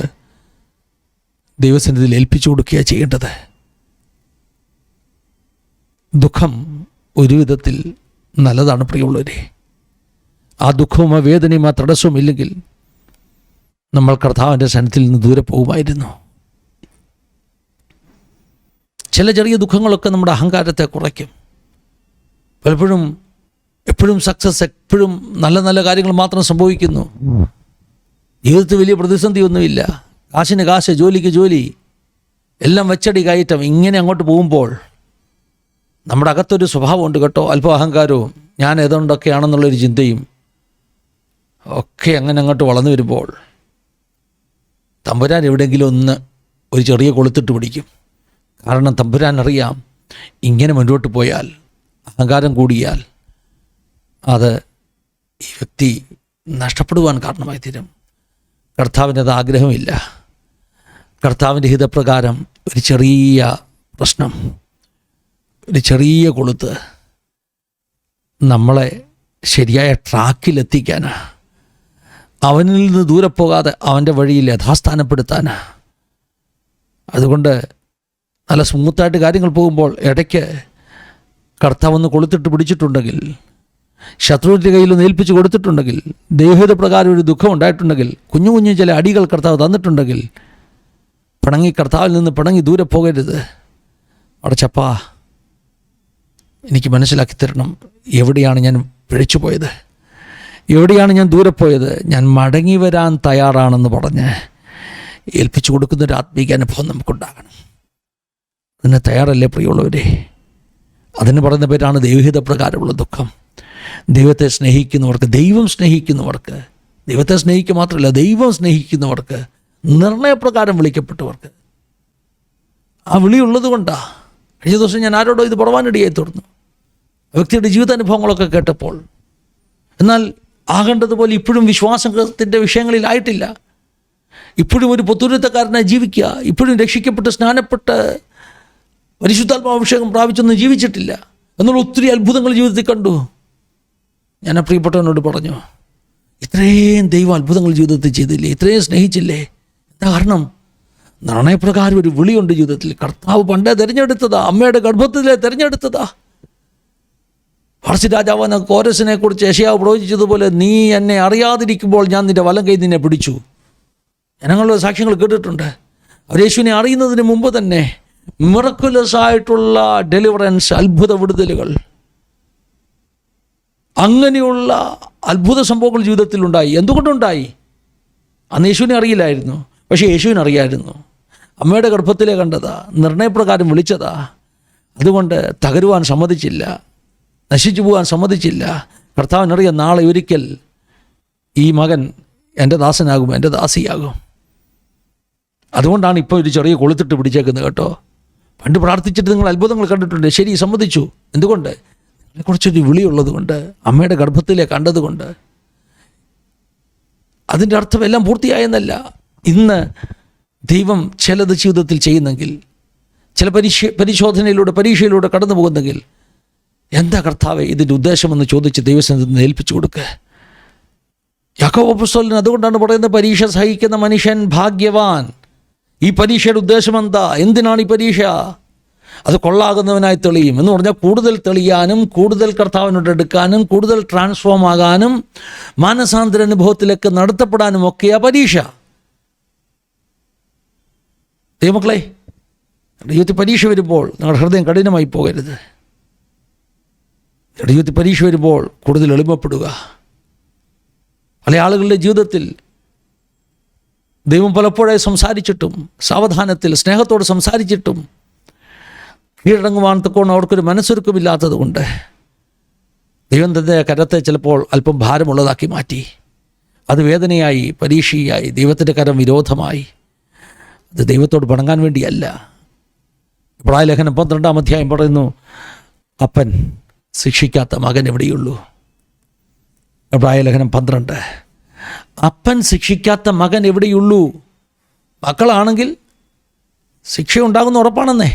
ദൈവസന്നിധിയിൽ ഏൽപ്പിച്ചു കൊടുക്കുകയാണ് ചെയ്യേണ്ടത്. ദുഃഖം ഒരു വിധത്തിൽ നല്ലതാണ് പ്രിയമുള്ളവരെ. ആ ദുഃഖവും ആ വേദനയും ആ തടസ്സവും ഇല്ലെങ്കിൽ നമ്മൾ കർത്താവിൻ്റെ സന്നിധിയിൽ നിന്ന് ദൂരെ പോകുമായിരുന്നു. ചില ചെറിയ ദുഃഖങ്ങളൊക്കെ നമ്മുടെ അഹങ്കാരത്തെ കുറയ്ക്കും. പലപ്പോഴും എപ്പോഴും സക്സസ്, എപ്പോഴും നല്ല നല്ല കാര്യങ്ങൾ മാത്രം സംഭവിക്കുന്നു. ജീവിതത്തിൽ വലിയ പ്രതിസന്ധിയൊന്നുമില്ല. കാശിന് കാശ്, ജോലിക്ക് ജോലി, എല്ലാം വെച്ചടി കയറ്റം. ഇങ്ങനെ അങ്ങോട്ട് പോകുമ്പോൾ നമ്മുടെ അകത്തൊരു സ്വഭാവമുണ്ട് കേട്ടോ, അല്പം അഹങ്കാരവും ഞാൻ ഏതുകൊണ്ടൊക്കെയാണെന്നുള്ളൊരു ചിന്തയും ഒക്കെ അങ്ങനെ അങ്ങോട്ട് വളർന്നു വരുമ്പോൾ തമ്പുരാൻ എവിടെയെങ്കിലും ഒന്ന് ഒരു ചെറിയ കൊളുത്തിട്ട് പിടിക്കും. കാരണം തമ്പുരാൻ അറിയാം, ഇങ്ങനെ മുന്നോട്ട് പോയാൽ, അഹങ്കാരം കൂടിയാൽ അത് ഈ വ്യക്തി നഷ്ടപ്പെടുവാൻ കാരണമായി തീരും. കർത്താവിൻ്റെ അത് ആഗ്രഹമില്ല. കർത്താവിൻ്റെ ഹിതപ്രകാരം ഒരു ചെറിയ പ്രശ്നം, ഒരു ചെറിയ കൊളുത്ത് നമ്മളെ ശരിയായ ട്രാക്കിലെത്തിക്കാനാണ്. അവനിൽ നിന്ന് ദൂരെ പോകാതെ അവൻ്റെ വഴിയിൽ യഥാസ്ഥാനപ്പെടുത്താനാണ്. അതുകൊണ്ട് നല്ല സ്മൂത്തായിട്ട് കാര്യങ്ങൾ പോകുമ്പോൾ ഇടയ്ക്ക് കർത്താവൊന്ന് കൊളുത്തിട്ട് പിടിച്ചിട്ടുണ്ടെങ്കിൽ, ശത്രുവിൻ്റെ കയ്യിലൊന്ന് ഏൽപ്പിച്ച് കൊടുത്തിട്ടുണ്ടെങ്കിൽ, ദൈവഹിത പ്രകാരം ഒരു ദുഃഖം ഉണ്ടായിട്ടുണ്ടെങ്കിൽ, കുഞ്ഞു കുഞ്ഞു ചില അടികൾ കർത്താവ് തന്നിട്ടുണ്ടെങ്കിൽ, കർത്താവിൽ നിന്ന് പിണങ്ങി ദൂരെ പോകരുത്. അടച്ചപ്പാ, എനിക്ക് മനസ്സിലാക്കി തരണം, എവിടെയാണ് ഞാൻ പിഴച്ചു പോയത്, എവിടെയാണ് ഞാൻ ദൂരെ പോയത്, ഞാൻ മടങ്ങി വരാൻ തയ്യാറാണെന്ന് പറഞ്ഞ് ഏൽപ്പിച്ചു കൊടുക്കുന്നൊരു ആത്മീക അനുഭവം നമുക്കുണ്ടാകണം. അതിന് തയ്യാറല്ലേ പ്രിയമുള്ളവരെ? അതിന് പറയുന്ന പേരാണ് ദൈവഹിത പ്രകാരമുള്ള ദുഃഖം. ദൈവത്തെ സ്നേഹിക്കുന്നവർക്ക്, ദൈവം സ്നേഹിക്കുന്നവർക്ക്, ദൈവത്തെ സ്നേഹിക്കുക മാത്രമല്ല ദൈവം സ്നേഹിക്കുന്നവർക്ക്, നിർണയപ്രകാരം വിളിക്കപ്പെട്ടവർക്ക് ആ വിളിയുള്ളത് കൊണ്ടാണ്. കഴിഞ്ഞ ദിവസം ഞാൻ ആരോടോ ഇത് പറവാനിടയായി തീർന്നു, വ്യക്തിയുടെ ജീവിതാനുഭവങ്ങളൊക്കെ കേട്ടപ്പോൾ. എന്നാൽ ആകേണ്ടതുപോലെ ഇപ്പോഴും വിശ്വാസത്തിൻ്റെ വിഷയങ്ങളിലായിട്ടില്ല. ഇപ്പോഴും ഒരു പൊതുരത്തക്കാരനായി ജീവിക്കുക, ഇപ്പോഴും രക്ഷിക്കപ്പെട്ട് സ്നാനപ്പെട്ട് പരിശുദ്ധാത്മാഭിഷേകം പ്രാപിച്ചൊന്നും ജീവിച്ചിട്ടില്ല എന്നുള്ള ഒത്തിരി അത്ഭുതങ്ങൾ ജീവിതത്തിൽ കണ്ടു. ഞാൻ ആ പ്രിയപ്പെട്ടവനോട് പറഞ്ഞു, ഇത്രയും ദൈവം അത്ഭുതങ്ങൾ ജീവിതത്തിൽ ചെയ്തില്ലേ, ഇത്രയും സ്നേഹിച്ചില്ലേ? എന്താ കാരണം? നിർണയപ്രകാരം ഒരു വിളിയുണ്ട് ജീവിതത്തിൽ. കർത്താവ് പണ്ടേ തിരഞ്ഞെടുത്തതാ, അമ്മയുടെ ഗർഭത്തിലെ തിരഞ്ഞെടുത്തതാ. പാർസി രാജാവ് കോരസിനെ കുറിച്ച് യെശയ്യാവ് പ്രവചിച്ചതുപോലെ, നീ എന്നെ അറിയാതിരിക്കുമ്പോൾ ഞാൻ നിന്റെ വലം കൈ നിന്നെ പിടിച്ചു. ജനങ്ങളുടെ സാക്ഷ്യങ്ങൾ കേട്ടിട്ടുണ്ട്. അവർ യേശുവിനെ അറിയുന്നതിന് മുമ്പ് തന്നെ മിറക്കുലസ് ആയിട്ടുള്ള ഡെലിവറൻസ്, അത്ഭുത വിടുതലുകൾ, അങ്ങനെയുള്ള അത്ഭുത സംഭവങ്ങൾ ജീവിതത്തിലുണ്ടായി. എന്തുകൊണ്ടുണ്ടായി? അന്ന് യേശുവിനെ അറിയില്ലായിരുന്നു, പക്ഷേ യേശുവിനെ അറിയായിരുന്നു. അമ്മയുടെ ഗർഭത്തിലെ കണ്ടതാ, നിർണയപ്രകാരം വിളിച്ചതാ. അതുകൊണ്ട് തകരുവാൻ സമ്മതിച്ചില്ല, നശിച്ചു പോകാൻ സമ്മതിച്ചില്ല. കർത്താവിനറിയാം, നാളെ ഒരിക്കൽ ഈ മകൻ എൻ്റെ ദാസനാകും, എൻ്റെ ദാസിയാകും. അതുകൊണ്ടാണ് ഇപ്പോൾ ഒരു ചെറിയ കൊളുത്തിട്ട് പിടിച്ചേക്കുന്നത് കേട്ടോ. പണ്ട് പ്രാർത്ഥിച്ചിട്ട് നിങ്ങൾ അത്ഭുതങ്ങൾ കണ്ടിട്ടുണ്ട്, ശരി, സമ്മതിച്ചു. എന്തുകൊണ്ട്? അതിനെക്കുറിച്ചൊരു വിളിയുള്ളത് കൊണ്ട്, അമ്മയുടെ ഗർഭത്തിലെ കണ്ടതുകൊണ്ട്. അതിൻ്റെ അർത്ഥം എല്ലാം പൂർത്തിയായെന്നല്ല. ഇന്ന് ദൈവം ചിലത് ജീവിതത്തിൽ ചെയ്യുന്നെങ്കിൽ, ചില പരീക്ഷയിലൂടെ കടന്നു പോകുന്നെങ്കിൽ, എന്താ കർത്താവേ ഇതിൻ്റെ ഉദ്ദേശമെന്ന് ചോദിച്ച് ദൈവസന്നിധിയിൽ ഏൽപ്പിച്ചു കൊടുക്കുക. യാക്കോബ് അപ്പോസ്തലൻ അതുകൊണ്ടാണ് പറയുന്നത്, പരീക്ഷ സഹിക്കുന്ന മനുഷ്യൻ ഭാഗ്യവാൻ. ഈ പരീക്ഷയുടെ ഉദ്ദേശം എന്താ? എന്തിനാണ് ഈ പരീക്ഷ? അത് കൊള്ളാകുന്നവനായി തെളിയും എന്ന് പറഞ്ഞാൽ കൂടുതൽ തെളിയാനും, കൂടുതൽ കർത്താവിനോട് എടുക്കാനും, കൂടുതൽ ട്രാൻസ്ഫോം ആകാനും, മാനസാന്തര അനുഭവത്തിലേക്ക് നടത്തപ്പെടാനും ഒക്കെയാ പരീക്ഷ. ദൈവമക്കളെ, ജീവിതത്തിൽ പരീക്ഷ വരുമ്പോൾ നിങ്ങളുടെ ഹൃദയം കഠിനമായി പോകരുത്. ജീവിതത്തിൽ പരീക്ഷ വരുമ്പോൾ കൂടുതൽ എളിമപ്പെടുക. പല ആളുകളുടെ ജീവിതത്തിൽ ദൈവം പലപ്പോഴായി സംസാരിച്ചിട്ടും, സാവധാനത്തിൽ സ്നേഹത്തോട് സംസാരിച്ചിട്ടും കീഴടങ്ങുവാൻ തക്കോണം അവർക്കൊരു മനസ്സൊരുക്കമില്ലാത്തത് കൊണ്ട് ദൈവം തൻ്റെ കരത്തെ ചിലപ്പോൾ അല്പം ഭാരമുള്ളതാക്കി മാറ്റി. അത് വേദനയായി, പരീക്ഷയായി, ദൈവത്തിൻ്റെ കരം വിരോധമായി. അത് ദൈവത്തോട് പിണങ്ങാൻ വേണ്ടിയല്ല. ഇബ്രായ ലേഖനം 12-ാം അധ്യായം പറയുന്നു, അപ്പൻ ശിക്ഷിക്കാത്ത മകൻ എവിടെയുള്ളൂ? എബ്രായ ലേഖനം 12. അപ്പൻ ശിക്ഷിക്കാത്ത മകൻ എവിടെയുള്ളൂ? മക്കളാണെങ്കിൽ ശിക്ഷയുണ്ടാകുന്ന ഉറപ്പാണെന്നേ.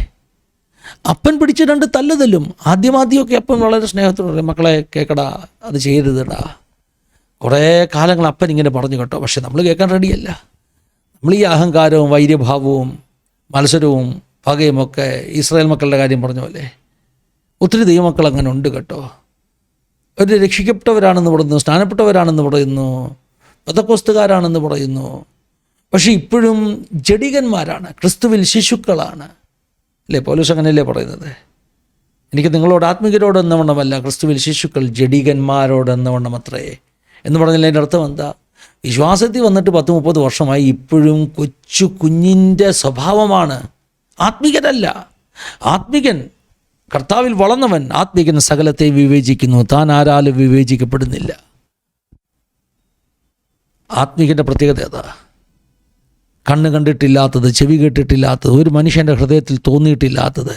അപ്പൻ പിടിച്ച് 2 തല്ലുതല്ലും. ആദ്യമൊക്കെ അപ്പൻ വളരെ സ്നേഹത്തോടെ പറയും, മക്കളെ കേൾക്കടാ, അത് ചെയ്യരുതടാ. കുറേ കാലങ്ങൾ അപ്പൻ ഇങ്ങനെ പറഞ്ഞു കേട്ടോ. പക്ഷെ നമ്മൾ കേൾക്കാൻ റെഡിയല്ല. നമ്മൾ ഈ അഹങ്കാരവും വൈര്യഭാവവും മത്സരവും പകയും ഒക്കെ ഇസ്രായേൽ മക്കളുടെ കാര്യം പറഞ്ഞ പോലെ ഒത്തിരി ദൈവമക്കൾ അങ്ങനെ ഉണ്ട് കേട്ടോ. അവർ രക്ഷിക്കപ്പെട്ടവരാണെന്ന് പറയുന്നു, സ്നാനപ്പെട്ടവരാണെന്ന് പറയുന്നു, പെന്തക്കോസ്തുകാരാണെന്ന് പറയുന്നു. പക്ഷേ ഇപ്പോഴും ജഡികന്മാരാണ്, ക്രിസ്തുവിൽ ശിശുക്കളാണ്. അല്ലേ? പൗലോസ് അങ്ങനെയല്ലേ പറയുന്നത്? എനിക്ക് നിങ്ങളോട് ആത്മികരോടെന്ന വണ്ണമല്ല, ക്രിസ്തുവിൽ ശിശുക്കൾ ജഡികന്മാരോടെന്ന വണ്ണം അത്രേ എന്ന് പറഞ്ഞാൽ അതിൻ്റെ അർത്ഥം എന്താ? വിശ്വാസത്തിൽ വന്നിട്ട് 10-30 വർഷമായി ഇപ്പോഴും കൊച്ചു കുഞ്ഞിൻ്റെ സ്വഭാവമാണ്. ആത്മികരല്ല. ആത്മികൻ, കർത്താവിൽ വളർന്നവൻ ആത്മികൻ സകലത്തെ വിവേചിക്കുന്നു, താൻ ആരാലും വിവേചിക്കപ്പെടുന്നില്ല. ആത്മികൻ്റെ പ്രത്യേകത ഏതാ? കണ്ണ് കണ്ടിട്ടില്ലാത്തത്, ചെവി കേട്ടിട്ടില്ലാത്തത്, ഒരു മനുഷ്യൻ്റെ ഹൃദയത്തിൽ തോന്നിയിട്ടില്ലാത്തത്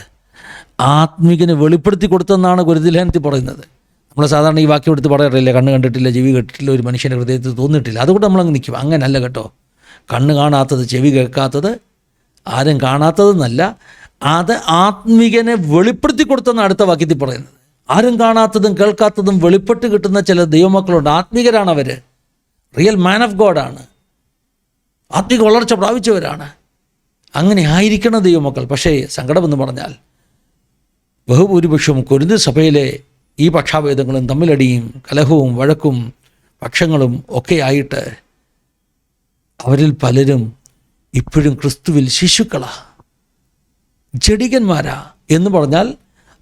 ആത്മികന് വെളിപ്പെടുത്തി കൊടുത്തെന്നാണ് ഗുരുതിലേഖനത്തിൽ പറയുന്നത്. നമ്മൾ സാധാരണ ഈ വാക്യം എടുത്ത് പറയാറില്ലേ, കണ്ണ് കണ്ടിട്ടില്ല, ചെവി കേട്ടിട്ടില്ല, ഒരു മനുഷ്യൻ്റെ ഹൃദയത്തിൽ തോന്നിയിട്ടില്ല. അതുകൊണ്ട് നമ്മളങ്ങ് നിൽക്കും. അങ്ങനല്ല കേട്ടോ. കണ്ണ് കാണാത്തത്, ചെവി കേൾക്കാത്തത്, ആരും കാണാത്തതെന്നല്ല, അത് ആത്മികനെ വെളിപ്പെടുത്തി കൊടുത്തെന്ന് അടുത്ത വാക്യത്തിൽ പറയുന്നത്. ആരും കാണാത്തതും കേൾക്കാത്തതും വെളിപ്പെട്ട് കിട്ടുന്ന ചില ദൈവമക്കളുണ്ട്. ആത്മികരാണ് അവർ. Real man of ഗോഡാണ്. ആത്മിക വളർച്ച പ്രാപിച്ചവരാണ്. അങ്ങനെ ആയിരിക്കണം ദൈവമക്കൾ. പക്ഷേ സങ്കടമെന്ന് പറഞ്ഞാൽ ബഹുഭൂരിപക്ഷവും കൊരിന്ത് സഭയിലെ ഈ പക്ഷാഭേദങ്ങളും തമ്മിലടിയും കലഹവും വഴക്കും പക്ഷങ്ങളും ഒക്കെ ആയിട്ട് അവരിൽ പലരും ഇപ്പോഴും ക്രിസ്തുവിൽ ശിശുക്കളാ, ജഡികന്മാരാ. എന്ന് പറഞ്ഞാൽ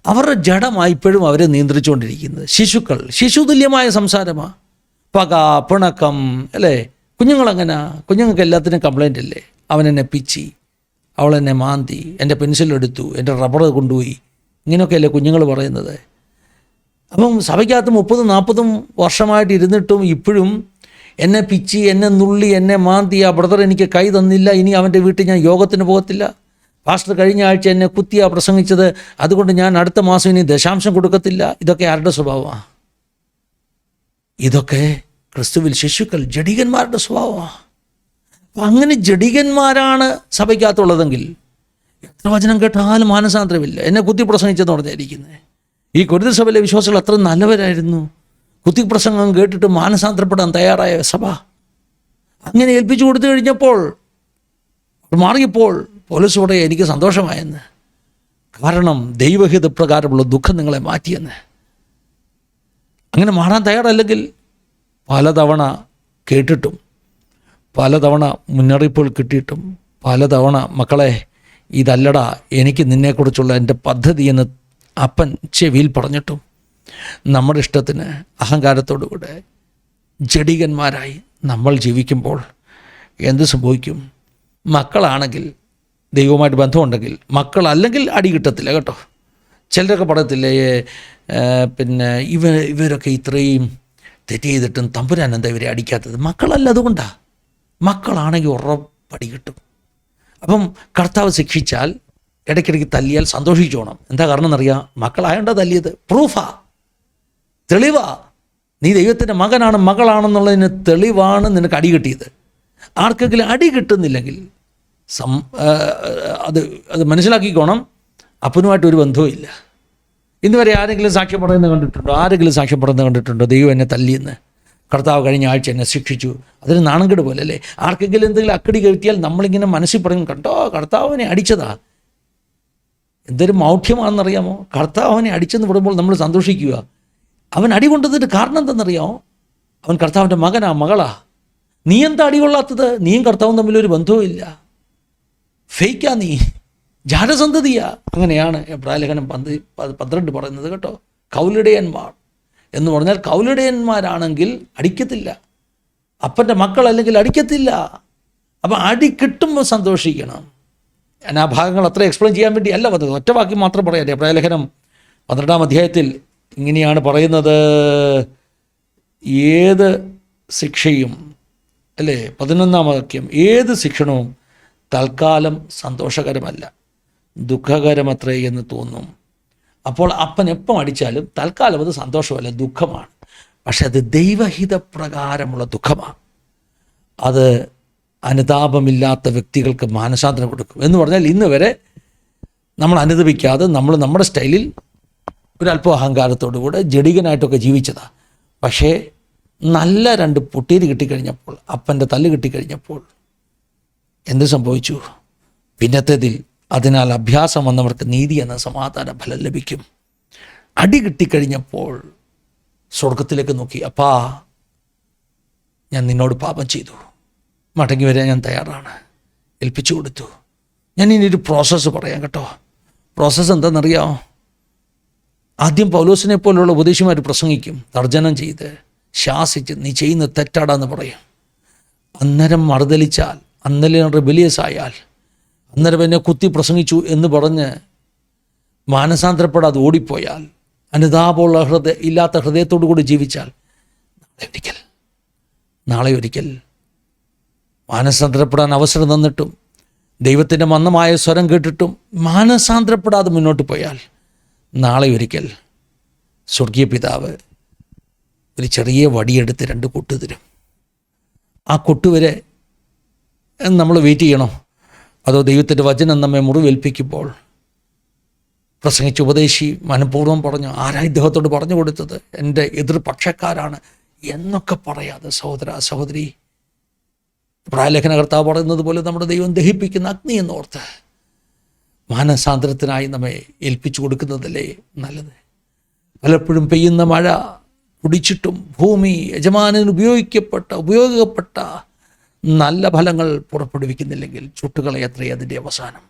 അവരുടെ ജഡമായി ഇപ്പോഴും അവരെ നിയന്ത്രിച്ചുകൊണ്ടിരിക്കുന്നത്. ശിശുക്കൾ, ശിശുതുല്യമായ സംസാരമാണ്. പക, പിണക്കം, അല്ലേ? കുഞ്ഞുങ്ങളങ്ങനെ, കുഞ്ഞുങ്ങൾക്ക് എല്ലാത്തിനും കംപ്ലൈൻ്റ് അല്ലേ? അവനെന്നെ പിച്ചി, അവളെന്നെ മാന്തി, എൻ്റെ പെൻസിലെടുത്തു, എൻ്റെ റബ്ബർ കൊണ്ടുപോയി, ഇങ്ങനെയൊക്കെയല്ലേ കുഞ്ഞുങ്ങൾ പറയുന്നത്. അപ്പം സഭയ്ക്കകത്ത് 30-40 വർഷമായിട്ട് ഇരുന്നിട്ടും ഇപ്പോഴും എന്നെ പിച്ചി, എന്നെ നുള്ളി, എന്നെ മാന്തി, ആ ബ്രദർ എനിക്ക് കൈ തന്നില്ല, ഇനി അവൻ്റെ വീട്ടിൽ ഞാൻ യോഗത്തിന് പോകത്തില്ല, പാസ്റ്റർ കഴിഞ്ഞ ആഴ്ച എന്നെ കുത്തിയാ പ്രസംഗിച്ചത്, അതുകൊണ്ട് ഞാൻ അടുത്ത മാസം ഇനി ദശാംശം കൊടുക്കത്തില്ല. ഇതൊക്കെ ആരുടെ സ്വഭാവമാണ്? ഇതൊക്കെ ക്രിസ്തുവിൽ ശിശുക്കൾ, ജഡികന്മാരുടെ സ്വഭാവമാണ്. അപ്പം അങ്ങനെ ജഡികന്മാരാണ് സഭയ്ക്കകത്തുള്ളതെങ്കിൽ എത്ര വചനം കേട്ടാലും മാനസാന്തരമില്ല. എന്നെ കുത്തി പ്രസംഗിച്ചെന്ന് പറഞ്ഞായിരിക്കുന്നത്. ഈ കൊരിന്ത് സഭയിലെ വിശ്വാസികൾ അത്ര നല്ലവരായിരുന്നു. കുത്തിപ്രസംഗം കേട്ടിട്ട് മാനസാന്തരപ്പെടാൻ തയ്യാറായ സഭ. അങ്ങനെ ഏൽപ്പിച്ചു കൊടുത്തു കഴിഞ്ഞപ്പോൾ മാറിയപ്പോൾ പൗലോസ് പറയാ, എനിക്ക് സന്തോഷമായെന്ന്. കാരണം ദൈവഹിത പ്രകാരമുള്ള ദുഃഖം നിങ്ങളെ മാറ്റിയെന്ന്. അങ്ങനെ മാറാൻ തയ്യാറല്ലെങ്കിൽ പലതവണ കേട്ടിട്ടും, പലതവണ മുന്നറിയിപ്പുകൾ കിട്ടിയിട്ടും, പലതവണ മക്കളെ ഇതല്ലടാ എനിക്ക് നിന്നെക്കുറിച്ചുള്ള എൻ്റെ പദ്ധതി എന്ന് അപ്പൻ ചെവിയിൽ പറഞ്ഞിട്ടും നമ്മുടെ ഇഷ്ടത്തിന് അഹങ്കാരത്തോടുകൂടെ ജഡികന്മാരായി നമ്മൾ ജീവിക്കുമ്പോൾ എന്ത് സംഭവിക്കും? മക്കളാണെങ്കിൽ ദൈവവുമായിട്ട് ബന്ധമുണ്ടെങ്കിൽ, മക്കളല്ലെങ്കിൽ അടി കിട്ടത്തില്ല കേട്ടോ. ചിലരൊക്കെ പറയത്തില്ലേ, പിന്നെ ഇവരൊക്കെ ഇത്രയും തെറ്റ് ചെയ്തിട്ടും തമ്പുരാൻ എന്താ ഇവരെ അടിക്കാത്തത്? മക്കളല്ല, അതുകൊണ്ടാണ്. മക്കളാണെങ്കിൽ ഉറപ്പടി കിട്ടും. അപ്പം കർത്താവ് ശിക്ഷിച്ചാൽ, ഇടയ്ക്കിടയ്ക്ക് തല്ലിയാൽ സന്തോഷിച്ചോണം. എന്താ കാരണം എന്നറിയാം? മക്കളായോണ്ടാ തല്ലിയത്. പ്രൂഫാ, തെളിവാ. നീ ദൈവത്തിൻ്റെ മകനാണ്, മകളാണെന്നുള്ളതിന് തെളിവാണ് നിനക്ക് അടി കിട്ടിയത്. ആർക്കെങ്കിലും അടി കിട്ടുന്നില്ലെങ്കിൽ അത് മനസ്സിലാക്കിക്കോണം, അപ്പനുമായിട്ട് ഒരു ബന്ധവും ഇല്ല. ഇന്ന് വരെ ആരെങ്കിലും സാക്ഷ്യം പറയുന്നത് കണ്ടിട്ടുണ്ടോ? ആരെങ്കിലും സാക്ഷ്യം പറയുന്നത് കണ്ടിട്ടുണ്ടോ? ദൈവം എന്നെ തല്ലിയെന്ന്, കർത്താവ് കഴിഞ്ഞ ആഴ്ച എന്നെ ശിക്ഷിച്ചു? അതൊരു നാണംകേട് പോലെ അല്ലേ? ആർക്കെങ്കിലും എന്തെങ്കിലും അക്കടി കേട്ടിയാൽ നമ്മളിങ്ങനെ മനസ്സിൽ പറയും, കണ്ടോ കർത്താവിനെ അടിച്ചതാ. എന്തൊരു മൗഢ്യമാണെന്നറിയാമോ? കർത്താവിനെ അടിച്ചെന്ന് പറയുമ്പോൾ നമ്മൾ സന്തോഷിക്കുക. അവൻ അടി കൊണ്ടതിൻ്റെ കാരണം എന്തെന്നറിയാമോ? അവൻ കർത്താവിൻ്റെ മകനാ, മകളാ. നീ എന്താ അടി കൊള്ളാത്തത്? നീയും കർത്താവും തമ്മിലൊരു ബന്ധവും ഇല്ല. ഫേക്കാ, നീ ജാരസന്തതിയാ. അങ്ങനെയാണ് എബ്രായ ലേഖനം 12 പറയുന്നത് കേട്ടോ. കൗലിടയന്മാർ എന്ന് പറഞ്ഞാൽ കൗലിടയന്മാരാണെങ്കിൽ അടിക്കത്തില്ല. അപ്പൻ്റെ മക്കളല്ലെങ്കിൽ അടിക്കത്തില്ല. അപ്പം അടി കിട്ടുമ്പോൾ സന്തോഷിക്കണം. ഞാൻ ആ ഭാഗങ്ങൾ അത്ര എക്സ്പ്ലെയിൻ ചെയ്യാൻ വേണ്ടി അല്ല പറ്റത്, ഒറ്റ വാക്യം മാത്രം പറയാം. എബ്രായ ലേഖനം 12-ാം അധ്യായത്തിൽ ഇങ്ങനെയാണ് പറയുന്നത്. ഏത് ശിക്ഷയും, അല്ലേ, 11-ാം വാക്യം, ഏത് ശിക്ഷണവും തൽക്കാലം സന്തോഷകരമല്ല, ദുഃഖകരമത്രേ എന്ന് തോന്നും. അപ്പോൾ അപ്പൻ എപ്പം അടിച്ചാലും തൽക്കാലം അത് സന്തോഷമല്ല, ദുഃഖമാണ്. പക്ഷെ അത് ദൈവഹിതപ്രകാരമുള്ള ദുഃഖമാണ്. അത് അനുതാപമില്ലാത്ത വ്യക്തികൾക്ക് മാനസാന്തരം കൊടുക്കും. എന്ന് പറഞ്ഞാൽ ഇന്ന് വരെ നമ്മൾ അനുദപിക്കാതെ നമ്മൾ നമ്മുടെ സ്റ്റൈലിൽ ഒരല്പം അഹങ്കാരത്തോടു കൂടെ ജഡികനായിട്ടൊക്കെ ജീവിച്ചതാണ്. പക്ഷേ നല്ല 2 പൊട്ടീര് കിട്ടിക്കഴിഞ്ഞപ്പോൾ, അപ്പൻ്റെ തല്ല് കിട്ടിക്കഴിഞ്ഞപ്പോൾ എന്ത് സംഭവിച്ചു? പിന്നത്തേതിൽ അതിനാൽ അഭ്യാസം വന്നവർക്ക് നീതി എന്ന സമാധാന ഫലം ലഭിക്കും. അടി കിട്ടിക്കഴിഞ്ഞപ്പോൾ സ്വർഗത്തിലേക്ക് നോക്കി, അപ്പാ ഞാൻ നിന്നോട് പാപം ചെയ്തു, മടങ്ങി വരാൻ ഞാൻ തയ്യാറാണ്, ഏൽപ്പിച്ചു കൊടുത്തു. ഞാൻ ഇനി ഒരു പ്രോസസ്സ് പറയാം കേട്ടോ. പ്രോസസ്സ് എന്താണെന്നറിയാമോ? ആദ്യം പൗലോസിനെ പോലുള്ള ഉപദേശിമാർ പ്രസംഗിക്കും, തർജ്ജനം ചെയ്ത് ശാസിച്ച് നീ ചെയ്യുന്ന തെറ്റാടാന്ന് പറയും. അന്നേരം മറുതലിച്ചാൽ, അന്നേരം റിബലിയസ് ആയാൽ, അന്നേരം എന്നെ കുത്തി പ്രസംഗിച്ചു എന്ന് പറഞ്ഞ് മാനസാന്തരപ്പെടാതെ ഓടിപ്പോയാൽ, അനുതാപമുള്ള ഇല്ലാത്ത ഹൃദയത്തോടു കൂടി ജീവിച്ചാൽ നാളെ ഒരിക്കൽ മാനസാന്തരപ്പെടാൻ അവസരം തന്നിട്ടും ദൈവത്തിൻ്റെ മന്ദമായ സ്വരം കേട്ടിട്ടും മാനസാന്തരപ്പെടാതെ മുന്നോട്ട് പോയാൽ നാളെ ഒരിക്കൽ സ്വർഗീയ പിതാവ് ഒരു ചെറിയ വടിയെടുത്ത് 2 കൊട്ട് തരും. ആ കൊട്ടുവരെ നമ്മൾ വെയിറ്റ് ചെയ്യണോ? അതോ ദൈവത്തിൻ്റെ വചനം നമ്മെ മുറിവേൽപ്പിക്കുമ്പോൾ പ്രസംഗിച്ച ഉപദേശി മനഃപൂർവ്വം പറഞ്ഞു, ആരാ ഇദ്ദേഹത്തോട് പറഞ്ഞു കൊടുത്തത്, എൻ്റെ എതിർപക്ഷക്കാരാണ് എന്നൊക്കെ പറയാതെ സഹോദര സഹോദരി, പ്രായലേഖന കർത്താവ് പറയുന്നത് പോലെ നമ്മുടെ ദൈവം ദഹിപ്പിക്കുന്ന അഗ്നി എന്നോർത്ത് മാനസാന്തരത്തിനായി നമ്മെ ഏൽപ്പിച്ചു കൊടുക്കുന്നതല്ലേ നല്ലത്. പലപ്പോഴും പെയ്യുന്ന മഴ കുടിച്ചിട്ടും ഭൂമി യജമാനന് ഉപയോഗപ്പെട്ട നല്ല ഫലങ്ങൾ പുറപ്പെടുവിക്കുന്നില്ലെങ്കിൽ ചുട്ടുകളയത്രേ അതിൻ്റെ അവസാനം.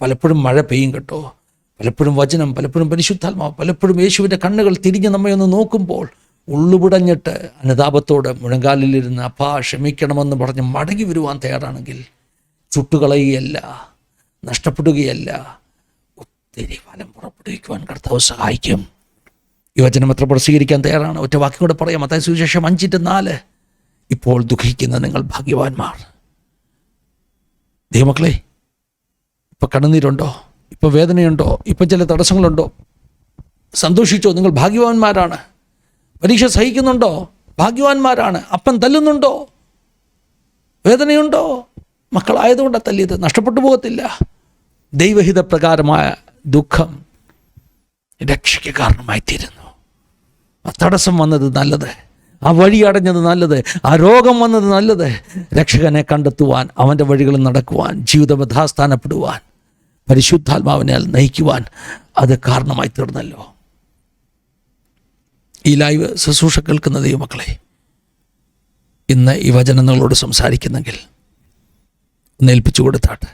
പലപ്പോഴും മഴ പെയ്യും കേട്ടോ, പലപ്പോഴും വചനം, പലപ്പോഴും പരിശുദ്ധാത്മാവ്, പലപ്പോഴും യേശുവിൻ്റെ കണ്ണുകൾ തിരിഞ്ഞ് നമ്മെ ഒന്ന് നോക്കുമ്പോൾ ഉള്ളുപിടഞ്ഞിട്ട് അനുതാപത്തോട് മുഴങ്കാലിലിരുന്ന് അപ്പാ ക്ഷമിക്കണമെന്ന് പറഞ്ഞ് മടങ്ങി വരുവാൻ തയ്യാറാണെങ്കിൽ ചുട്ടുകളയുകയല്ല, നഷ്ടപ്പെടുകയല്ല, ഒത്തിരി ഫലം പുറപ്പെടുവിക്കുവാൻ കർത്താവ് സഹായിക്കും. ഈ വചനം എത്ര സ്വീകരിക്കാൻ തയ്യാറാണ്? ഒറ്റ വാക്യം കൂടെ പറയാം. മത്തായി സുവിശേഷം 5:4. ഇപ്പോൾ ദുഃഖിക്കുന്ന നിങ്ങൾ ഭാഗ്യവാന്മാർ. ദൈവമക്കളെ, ഇപ്പം കണ്ണുനീരുണ്ടോ? ഇപ്പം വേദനയുണ്ടോ? ഇപ്പം ചില തടസ്സങ്ങളുണ്ടോ? സന്തോഷിച്ചോ? നിങ്ങൾ ഭാഗ്യവാന്മാരാണ്. പരീക്ഷ സഹിക്കുന്നുണ്ടോ? ഭാഗ്യവാന്മാരാണ്. അപ്പൻ തല്ലുന്നുണ്ടോ? വേദനയുണ്ടോ? മക്കളായതുകൊണ്ടാണ് തല്ലിയത്, നഷ്ടപ്പെട്ടു പോകത്തില്ല. ദൈവഹിതപ്രകാരമായ ദുഃഖം രക്ഷയ്ക്ക് കാരണമായിത്തീരുന്നു. ആ തടസ്സം വന്നത് നല്ലത്, ആ വഴി അടഞ്ഞത് നല്ലത്, ആ രോഗം വന്നത് നല്ലത്. രക്ഷകനെ കണ്ടെത്തുവാൻ, അവൻ്റെ വഴികളിൽ നടക്കുവാൻ, ജീവിതം യഥാസ്ഥാനപ്പെടുവാൻ, പരിശുദ്ധാത്മാവിനാൽ നയിക്കുവാൻ അത് കാരണമായി തീർന്നല്ലോ. ഈ ലൈവ് ശുശ്രൂഷ കേൾക്കുന്ന ദൈവമക്കളെ, ഇന്ന് ഈ വചനം നിങ്ങളോട് സംസാരിക്കുന്നെങ്കിൽ ഒന്ന് ഏൽപ്പിച്ചു കൊടുത്താട്ടെ.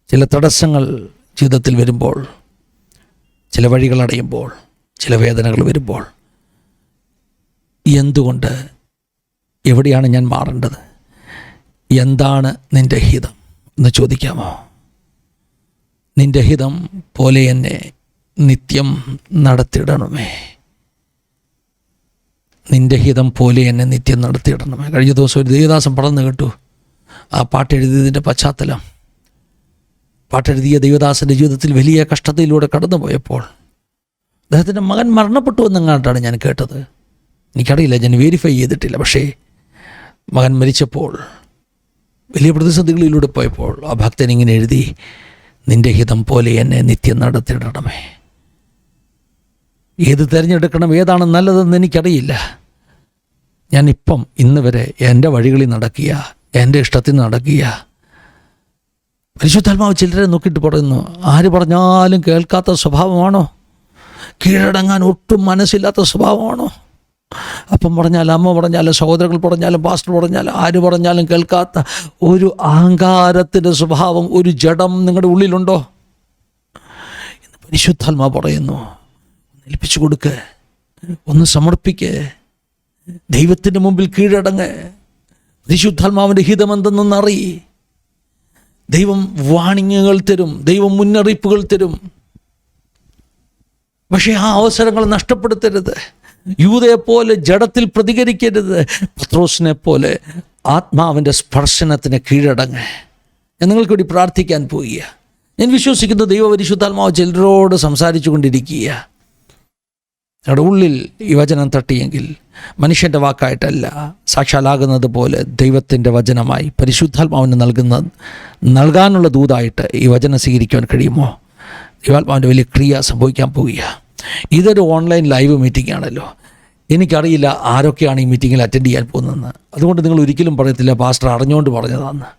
ചില തടസ്സങ്ങൾ ജീവിതത്തിൽ വരുമ്പോൾ, ചില വഴികൾ അടയുമ്പോൾ, ചില വേദനകൾ വരുമ്പോൾ, എന്തുകൊണ്ട്, എവിടെയാണ് ഞാൻ മാറേണ്ടത്, എന്താണ് നിൻ്റെ ഹിതം എന്ന് ചോദിക്കാമോ? നിൻ്റെ ഹിതം പോലെ എന്നെ നിത്യം നടത്തിയിടണമേ. നിൻ്റെ ഹിതം പോലെ എന്നെ നിത്യം നടത്തിയിടണമേ. കഴിഞ്ഞ ദിവസം ഒരു ദേവദാസൻ പറഞ്ഞു കേട്ടു. ആ പാട്ടെഴുതിയതിൻ്റെ പശ്ചാത്തലം, പാട്ടെഴുതിയ ദേവദാസൻ്റെ ജീവിതത്തിൽ വലിയ കഷ്ടതയിലൂടെ കടന്നുപോയപ്പോൾ അദ്ദേഹത്തിൻ്റെ മകൻ മരണപ്പെട്ടു എന്നെങ്ങാണ്ടാണ് ഞാൻ കേട്ടത്. എനിക്കറിയില്ല, ഞാൻ വെരിഫൈ ചെയ്തിട്ടില്ല. പക്ഷേ മകൻ മരിച്ചപ്പോൾ വലിയ പ്രതിസന്ധികളിലൂടെ പോയപ്പോൾ ആ ഭക്തൻ ഇങ്ങനെ എഴുതി, നിൻ്റെ ഹിതം പോലെ എന്നെ നിത്യം നടത്തിയിടണമേ. ഏത് തിരഞ്ഞെടുക്കണം, ഏതാണ് നല്ലതെന്ന് എനിക്കറിയില്ല. ഞാനിപ്പം ഇന്ന് വരെ എൻ്റെ വഴികളിൽ നടക്കുക, എൻ്റെ ഇഷ്ടത്തിൽ നടക്കുക. പരിശുദ്ധാത്മാവ് ചിലരെ നോക്കിയിട്ട് പറയുന്നു, ആര് പറഞ്ഞാലും കേൾക്കാത്ത സ്വഭാവമാണോ? കീഴടങ്ങാൻ ഒട്ടും മനസ്സില്ലാത്ത സ്വഭാവമാണോ? അപ്പം പറഞ്ഞാലും, അമ്മ പറഞ്ഞാലും, സഹോദരങ്ങൾ പറഞ്ഞാലും, പാസ്റ്റർ പറഞ്ഞാലും, ആര് പറഞ്ഞാലും കേൾക്കാത്ത ഒരു അഹങ്കാരത്തിൻ്റെ സ്വഭാവം, ഒരു ജഡം നിങ്ങളുടെ ഉള്ളിലുണ്ടോ? എന്ന് പരിശുദ്ധാത്മാവ് പറയുന്നു. ഏൽപ്പിച്ചു കൊടുക്ക്, ഒന്ന് സമർപ്പിക്ക്, ദൈവത്തിൻ്റെ മുമ്പിൽ കീഴടങ്ങ്. പരിശുദ്ധാത്മാവിൻ്റെ ഹിതമെന്തെന്നറി. ദൈവം വാണിങ്ങുകൾ തരും, ദൈവം മുന്നറിയിപ്പുകൾ തരും. പക്ഷേ ആ അവസരങ്ങൾ നഷ്ടപ്പെടുത്തരുത്. യൂദയെപ്പോലെ ജഡത്തിൽ പ്രതികരിക്കരുത്. പത്രോസിനെ പോലെ ആത്മാവിൻ്റെ സ്പർശനത്തിന് കീഴടങ്ങ്. ഞാൻ നിങ്ങൾക്ക് വേണ്ടി പ്രാർത്ഥിക്കാൻ പോവുക. ഞാൻ വിശ്വസിക്കുന്ന ദൈവ പരിശുദ്ധാത്മാവ് ചിലരോട് സംസാരിച്ചു കൊണ്ടിരിക്കുക. നിങ്ങളുടെ ഉള്ളിൽ ഈ വചനം തട്ടിയെങ്കിൽ മനുഷ്യൻ്റെ വാക്കായിട്ടല്ല, സാക്ഷാലാകുന്നത് പോലെ ദൈവത്തിൻ്റെ വചനമായി പരിശുദ്ധാത്മാവിന് നൽകാനുള്ള ദൂതായിട്ട് ഈ വചനം സ്വീകരിക്കുവാൻ കഴിയുമോ? ദൈവാത്മാവിൻ്റെ വലിയ ക്രിയ സംഭവിക്കാൻ പോവുക. ഇതൊരു ഓൺലൈൻ ലൈവ് മീറ്റിംഗ് ആണല്ലോ. എനിക്കറിയില്ല ആരൊക്കെയാണ് ഈ മീറ്റിങ്ങിൽ അറ്റൻഡ് ചെയ്യാൻ പോകുന്നതെന്ന്. അതുകൊണ്ട് നിങ്ങൾ ഒരിക്കലും പറയത്തില്ല പാസ്റ്റർ അറിഞ്ഞുകൊണ്ട് പറഞ്ഞതാന്ന്.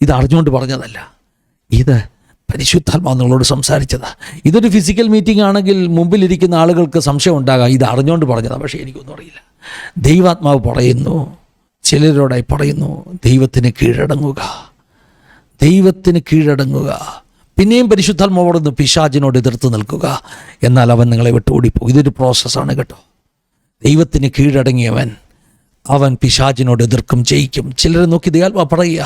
ഇത് അറിഞ്ഞുകൊണ്ട് പറഞ്ഞതല്ല, ഇത് പരിശുദ്ധാത്മാവ് നിങ്ങളോട് സംസാരിച്ചതാണ്. ഇതൊരു ഫിസിക്കൽ മീറ്റിംഗ് ആണെങ്കിൽ മുമ്പിലിരിക്കുന്ന ആളുകൾക്ക് സംശയം ഉണ്ടാകാം, ഇത് അറിഞ്ഞുകൊണ്ട് പറഞ്ഞതാണ്. പക്ഷേ എനിക്കൊന്നും അറിയില്ല. ദൈവാത്മാവ് പറയുന്നു, ചിലരോടായി പറയുന്നു, ദൈവത്തിന് കീഴടങ്ങുക, ദൈവത്തിന് കീഴടങ്ങുക. പിന്നെയും പരിശുദ്ധാത്മാവോടൊന്ന് പിശാചിനോട് എതിർത്ത് നിൽക്കുക, എന്നാൽ അവൻ നിങ്ങളെ വിട്ട് ഓടിപ്പോകും. ഇതൊരു പ്രോസസ്സാണ് കേട്ടോ. ദൈവത്തിന് കീഴടങ്ങിയവൻ അവൻ പിശാചിനോട് എതിർക്കും, ജയിക്കും. ചിലരെ നോക്കി ദൈവാത്മാവ് പറയുക,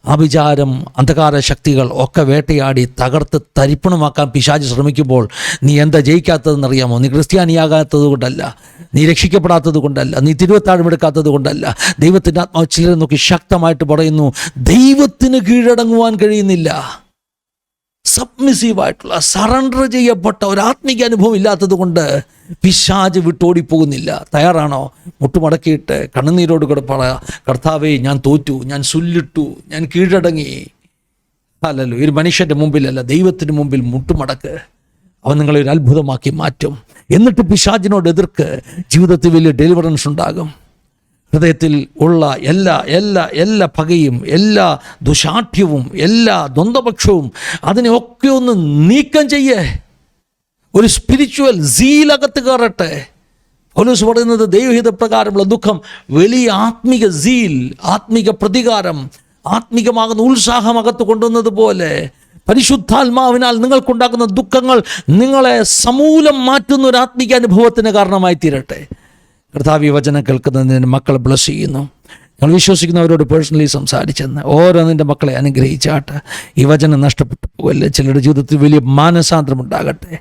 ആഭിചാരം, അന്ധകാര ശക്തികൾ ഒക്കെ വേട്ടയാടി തകർത്ത് തരിപ്പണമാക്കാൻ പിശാച് ശ്രമിക്കുമ്പോൾ നീ എന്താ ജയിക്കാത്തതെന്നറിയാമോ? നീ ക്രിസ്ത്യാനിയാകാത്തത് കൊണ്ടല്ല, നീ രക്ഷിക്കപ്പെടാത്തത് കൊണ്ടല്ല, നീ തിരുവത്താഴമെടുക്കാത്തത് കൊണ്ടല്ല. ദൈവത്തിൻ്റെ ആത്മാവ് ചിലരെ നോക്കി ശക്തമായിട്ട് പറയുന്നു, ദൈവത്തിന് കീഴടങ്ങുവാൻ കഴിയുന്നില്ല. സബ്മിസീവായിട്ടുള്ള സറണ്ടർ ചെയ്യപ്പെട്ട ഒരു ആത്മീക അനുഭവം ഇല്ലാത്തത് കൊണ്ട് പിശാച് വിട്ടോടിപ്പോകുന്നില്ല. തയ്യാറാണോ? മുട്ടുമടക്കിയിട്ട് കണ്ണുനീരോട് കൂടെ പറയാ, കർത്താവേ ഞാൻ തോറ്റു, ഞാൻ സുല്ലിട്ടു, ഞാൻ കീഴടങ്ങി. അല്ലല്ലോ, ഒരു മനുഷ്യൻ്റെ മുമ്പിലല്ല, ദൈവത്തിന് മുമ്പിൽ മുട്ടുമടക്ക്. അവൻ നിങ്ങളെ ഒരു അത്ഭുതമാക്കി മാറ്റും. എന്നിട്ട് പിശാചിനോട് എതിർക്ക്. ജീവിതത്തിൽ വലിയ ഡെലിവറൻസ് ഉണ്ടാകും. ഹൃദയത്തിൽ ഉള്ള എല്ലാ പകയും, എല്ലാ ദുശാഠ്യവും, എല്ലാ ദ്വന്ദ്വപക്ഷവും അതിനെയൊക്കെ ഒന്ന് നീക്കം ചെയ്യേ. ഒരു സ്പിരിച്വൽ സീലകത്ത് കയറട്ടെ. പൗലോസ് പറയുന്നത് ദൈവഹിത പ്രകാരമുള്ള ദുഃഖം വലിയ ആത്മിക സീൽ, ആത്മിക പ്രതികാരം, ആത്മികമാകുന്ന ഉത്സാഹം അകത്ത് കൊണ്ടുവന്നത് പോലെ പരിശുദ്ധാത്മാവിനാൽ നിങ്ങൾക്കുണ്ടാക്കുന്ന ദുഃഖങ്ങൾ നിങ്ങളെ സമൂലം മാറ്റുന്ന ഒരു ആത്മിക അനുഭവത്തിന് കാരണമായി തീരട്ടെ. കർത്താവ് ഈ വചനം കേൾക്കുന്നതിന് മക്കളെ ബ്ലസ് ചെയ്യുന്നു. ഞങ്ങൾ വിശ്വസിക്കുന്നവരോട് പേഴ്സണലി സംസാരിച്ചെന്ന് ഓരോന്നിൻ്റെ മക്കളെ അനുഗ്രഹിച്ചാട്ട്. ഈ വചനം നഷ്ടപ്പെട്ടു പോകല്ലേ. ചിലരുടെ ജീവിതത്തിൽ വലിയ മാനസാന്തരം ഉണ്ടാകട്ടെ.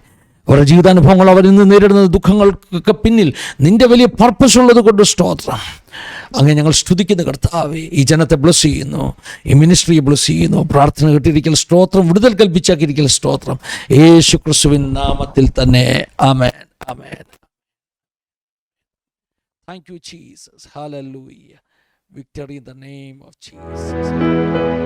അവരുടെ ജീവിതാനുഭവങ്ങൾ, അവരിന്ന് നേരിടുന്ന ദുഃഖങ്ങൾക്കൊക്കെ പിന്നിൽ നിൻ്റെ വലിയ പർപ്പസ് ഉള്ളത് കൊണ്ട് സ്തോത്രം. അങ്ങനെ ഞങ്ങൾ സ്തുതിക്കുന്ന കർത്താവേ, ഈ ജനത്തെ ബ്ലസ് ചെയ്യുന്നു, ഈ മിനിസ്ട്രിയെ ബ്ലസ് ചെയ്യുന്നു. പ്രാർത്ഥന കേട്ടിരിക്കൽ സ്തോത്രം, വിടുതൽ കൽപ്പിച്ചാക്കിയിരിക്കൽ സ്തോത്രം. യേശു ക്രിസ്തുവിൻ നാമത്തിൽ തന്നെ ആമേൻ, ആമേൻ. Thank you, Jesus. Hallelujah. Victory in the name of Jesus.